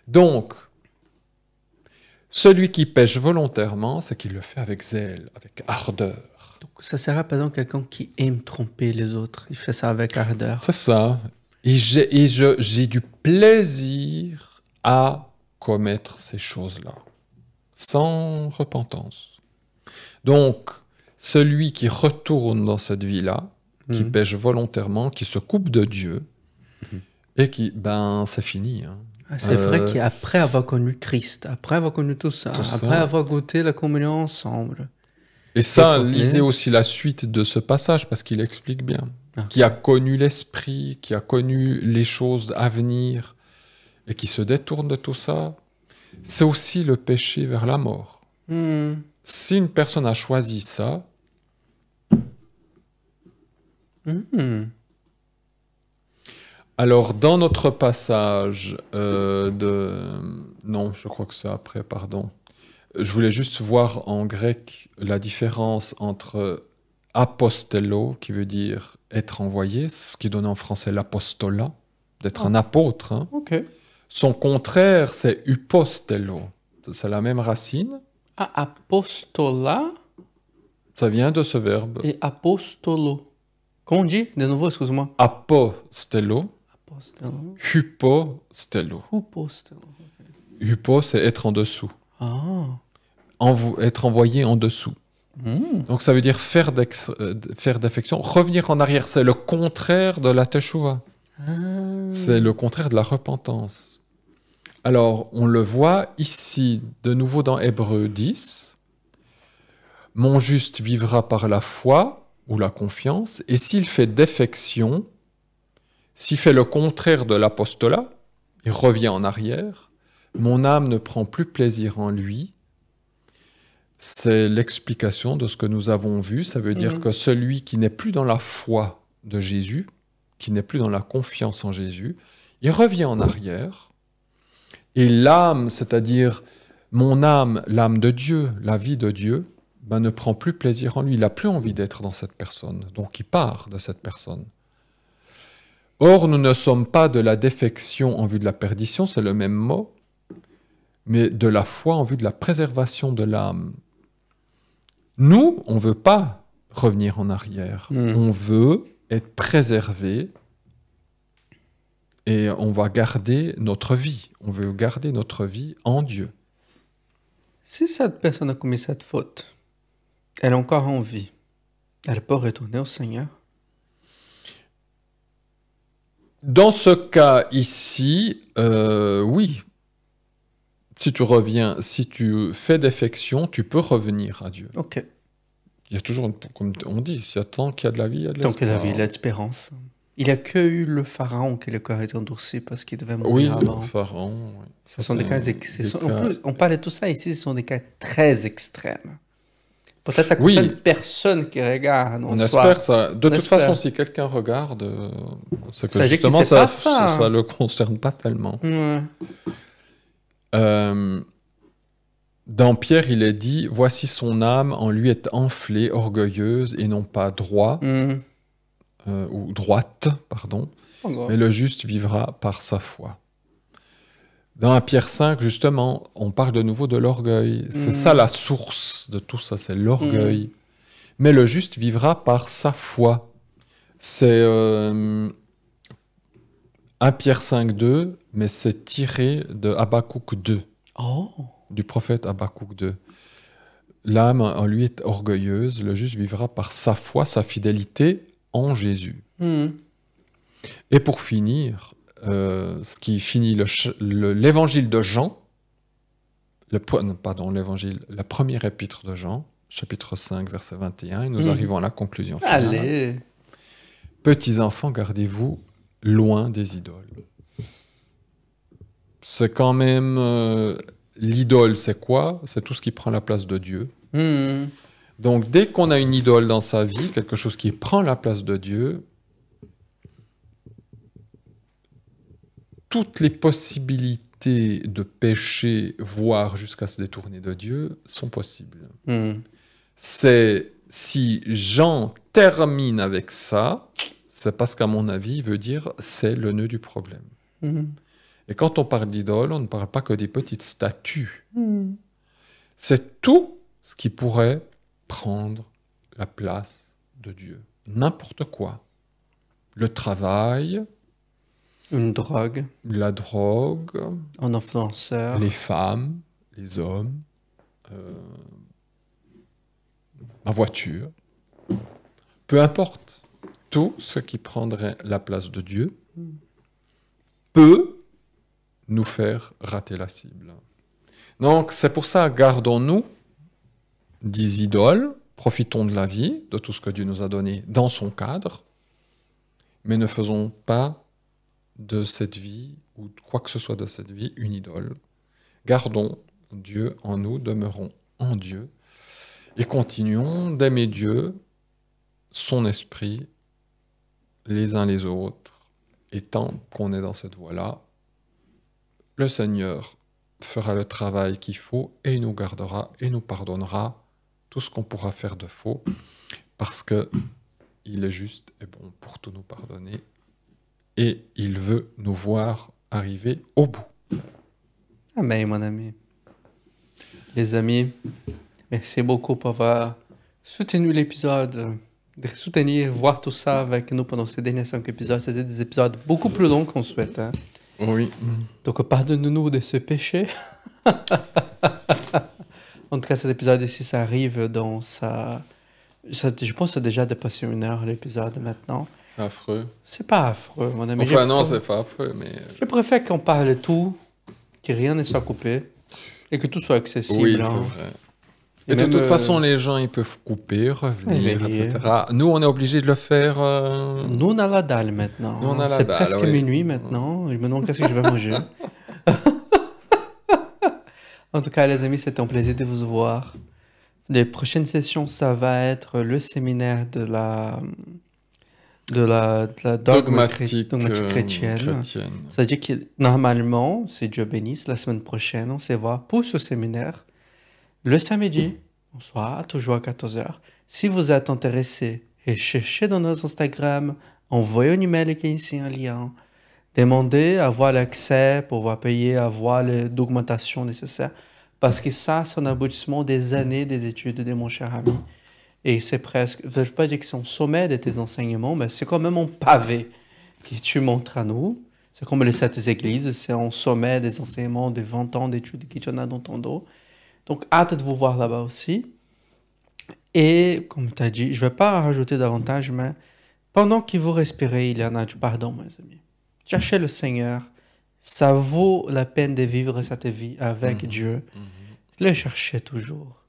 [SPEAKER 2] Donc, celui qui pêche volontairement, c'est qu'il le fait avec zèle, avec ardeur.
[SPEAKER 1] Donc, ça sert par exemple quelqu'un qui aime tromper les autres. Il fait ça avec ardeur.
[SPEAKER 2] C'est ça. Et j'ai du plaisir à commettre ces choses-là, sans repentance. Donc, celui qui retourne dans cette vie-là, qui pêche volontairement, qui se coupe de Dieu, et qui, c'est fini. Hein.
[SPEAKER 1] C'est vrai qu'après avoir connu Christ, après avoir connu tout ça, après avoir goûté la communion ensemble.
[SPEAKER 2] Et ça, lisez aussi la suite de ce passage, parce qu'il explique bien. Qui a connu l'esprit, qui a connu les choses à venir, et qui se détourne de tout ça, c'est aussi le péché vers la mort. Si une personne a choisi ça, alors dans notre passage non, je crois que c'est après, pardon. Je voulais juste voir en grec la différence entre apostello, qui veut dire être envoyé, ce qui donne en français l'apostolat, d'être un apôtre. Hein.
[SPEAKER 1] Okay.
[SPEAKER 2] Son contraire, c'est upostello. C'est la même racine.
[SPEAKER 1] Apostolat.
[SPEAKER 2] Ça vient de ce verbe.
[SPEAKER 1] Et apostolo. Comment on dit? De nouveau, excuse-moi.
[SPEAKER 2] Apostello.
[SPEAKER 1] Apostello.
[SPEAKER 2] Hypostello.
[SPEAKER 1] Hypostello. Okay.
[SPEAKER 2] Hypo, c'est être en dessous.
[SPEAKER 1] Ah.
[SPEAKER 2] Être envoyé en dessous. Donc ça veut dire faire défection. Revenir en arrière, c'est le contraire de la teshuva. C'est le contraire de la repentance. Alors, on le voit ici, de nouveau dans Hébreux 10. Mon juste vivra par la foi ou la confiance, et s'il fait défection, s'il fait le contraire de l'apostolat, il revient en arrière, mon âme ne prend plus plaisir en lui. C'est l'explication de ce que nous avons vu. Ça veut dire que celui qui n'est plus dans la foi de Jésus, qui n'est plus dans la confiance en Jésus, il revient en arrière. Et l'âme, c'est-à-dire mon âme, l'âme de Dieu, la vie de Dieu, ne prend plus plaisir en lui. Il n'a plus envie d'être dans cette personne. Donc il part de cette personne. Or, nous ne sommes pas de la défection en vue de la perdition, c'est le même mot, mais de la foi en vue de la préservation de l'âme. Nous, on ne veut pas revenir en arrière. On veut être préservé et on va garder notre vie. On veut garder notre vie en Dieu.
[SPEAKER 1] Si cette personne a commis cette faute, elle est encore en vie, elle peut retourner au Seigneur?
[SPEAKER 2] Dans ce cas ici, oui. Si tu fais défection, tu peux revenir à Dieu.
[SPEAKER 1] Ok.
[SPEAKER 2] Il y a toujours, comme on dit, tant qu'il y a de la vie, il y a de l'espoir.
[SPEAKER 1] Tant qu'il y a de la vie, il y a de l'espérance. Il n'y a que eu le pharaon qui le corps été endurci parce qu'il devait mourir avant.
[SPEAKER 2] Oui, le pharaon. Oui.
[SPEAKER 1] Ce sont des cas on parle de tout ça ici, ce sont des cas très extrêmes. Peut-être ça concerne personne qui regarde.
[SPEAKER 2] On espère ça. De toute façon, si quelqu'un regarde, c'est que justement, ça ne le concerne pas tellement. Dans Pierre, il est dit « Voici son âme en lui est enflée, orgueilleuse, et non pas droit, ou droite, pardon, mais le juste vivra par sa foi. » Dans Pierre 5, justement, on parle de nouveau de l'orgueil. C'est ça la source de tout ça, c'est l'orgueil. Mais le juste vivra par sa foi. C'est 1 Pierre 5, 2, mais c'est tiré de Habakkuk 2, du prophète Habakkuk 2. L'âme en lui est orgueilleuse, le juste vivra par sa foi, sa fidélité en Jésus. Et pour finir, ce qui finit l'évangile de Jean, la première épître de Jean, chapitre 5, verset 21, et nous arrivons à la conclusion finale.
[SPEAKER 1] Allez.
[SPEAKER 2] Petits enfants, gardez-vous loin des idoles. C'est quand même... l'idole, c'est quoi? C'est tout ce qui prend la place de Dieu. Donc, dès qu'on a une idole dans sa vie, quelque chose qui prend la place de Dieu, toutes les possibilités de pécher, voire jusqu'à se détourner de Dieu, sont possibles. C'est si Jean termine avec ça, c'est parce qu'à mon avis, il veut dire c'est le nœud du problème. Et quand on parle d'idole, on ne parle pas que des petites statues. C'est tout ce qui pourrait prendre la place de Dieu. N'importe quoi. Le travail,
[SPEAKER 1] une drogue,
[SPEAKER 2] la drogue,
[SPEAKER 1] un influenceur,
[SPEAKER 2] les femmes, les hommes, ma voiture, peu importe, tout ce qui prendrait la place de Dieu peut nous faire rater la cible. Donc c'est pour ça, gardons-nous des idoles, profitons de la vie, de tout ce que Dieu nous a donné dans son cadre, mais ne faisons pas de cette vie, ou quoi que ce soit de cette vie, une idole. Gardons Dieu en nous, demeurons en Dieu, et continuons d'aimer Dieu, son esprit, les uns les autres. Et tant qu'on est dans cette voie-là, le Seigneur fera le travail qu'il faut et il nous gardera et nous pardonnera tout ce qu'on pourra faire de faux, parce que il est juste et bon pour tout nous pardonner et il veut nous voir arriver au bout.
[SPEAKER 1] Amen, mon ami. Les amis, merci beaucoup pour avoir soutenu l'épisode, de soutenir, voir tout ça avec nous pendant ces derniers 5 épisodes. C'était des épisodes beaucoup plus longs qu'on souhaite. Hein?
[SPEAKER 2] Oui.
[SPEAKER 1] Donc, pardonne-nous de ce péché. En tout cas, cet épisode ici, ça arrive dans sa... Je pense que ça a déjà dépassé 1 heure, l'épisode, maintenant.
[SPEAKER 2] C'est affreux.
[SPEAKER 1] C'est pas affreux, mon ami.
[SPEAKER 2] Enfin, non, c'est pas affreux, mais...
[SPEAKER 1] Je préfère qu'on parle tout, que rien ne soit coupé, et que tout soit accessible.
[SPEAKER 2] Oui,
[SPEAKER 1] hein.
[SPEAKER 2] c'est vrai. Et de toute façon, les gens, ils peuvent couper, revenir, etc. Nous, on est obligés de le faire...
[SPEAKER 1] Nous, on a la dalle maintenant.
[SPEAKER 2] Nous, on a la
[SPEAKER 1] c'est
[SPEAKER 2] dalle,
[SPEAKER 1] presque
[SPEAKER 2] oui.
[SPEAKER 1] minuit maintenant. Je me demande qu'est-ce que je vais manger. En tout cas, les amis, c'était un plaisir de vous voir. Les prochaines sessions, ça va être le séminaire de la dogmatique chrétienne. C'est-à-dire que normalement, si Dieu bénisse, la semaine prochaine, on se voit pour ce séminaire le samedi, au soir, toujours à 14h. Si vous êtes intéressé, et cherchez dans nos Instagram, envoyez un email qui est ici un lien. Demandez à avoir l'accès pour pouvoir payer, avoir les documentations nécessaires. Parce que ça, c'est un aboutissement des années des études de mon cher ami. Et c'est presque, je ne veux pas dire que c'est au sommet de tes enseignements, mais c'est quand même un pavé que tu montres à nous. C'est comme les 7 églises, c'est au sommet des enseignements de 20 ans d'études que tu en as dans ton dos. Donc, hâte de vous voir là-bas aussi. Et, comme tu as dit, je ne vais pas en rajouter davantage, mais pendant que vous respirez, il y en a du pardon, mes amis. Cherchez le Seigneur. Ça vaut la peine de vivre cette vie avec Dieu. Le cherchez toujours.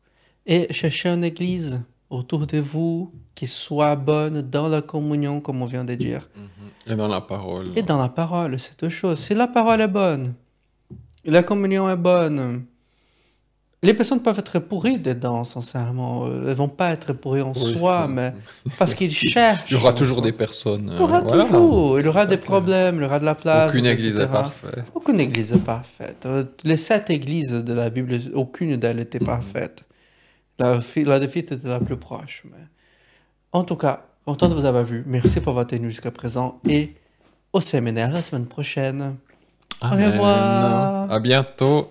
[SPEAKER 1] Et cherchez une église autour de vous qui soit bonne dans la communion, comme on vient de dire.
[SPEAKER 2] Et dans la parole.
[SPEAKER 1] Et dans la parole, c'est deux choses. Si la parole est bonne, la communion est bonne, les personnes peuvent être pourries dedans, sincèrement. Elles ne vont pas être pourries en soi, mais parce qu'ils cherchent.
[SPEAKER 2] Il y aura toujours des personnes.
[SPEAKER 1] Il y aura toujours. Il y aura des problèmes, il y aura de la place.
[SPEAKER 2] Aucune église
[SPEAKER 1] etc.
[SPEAKER 2] est parfaite.
[SPEAKER 1] Aucune église est parfaite. Les 7 églises de la Bible, aucune d'elles était parfaite. La défaite était la plus proche. Mais... En tout cas, content de vous avoir vu. Merci pour votre tenue jusqu'à présent. Et au séminaire la semaine prochaine. Au revoir.
[SPEAKER 2] À bientôt.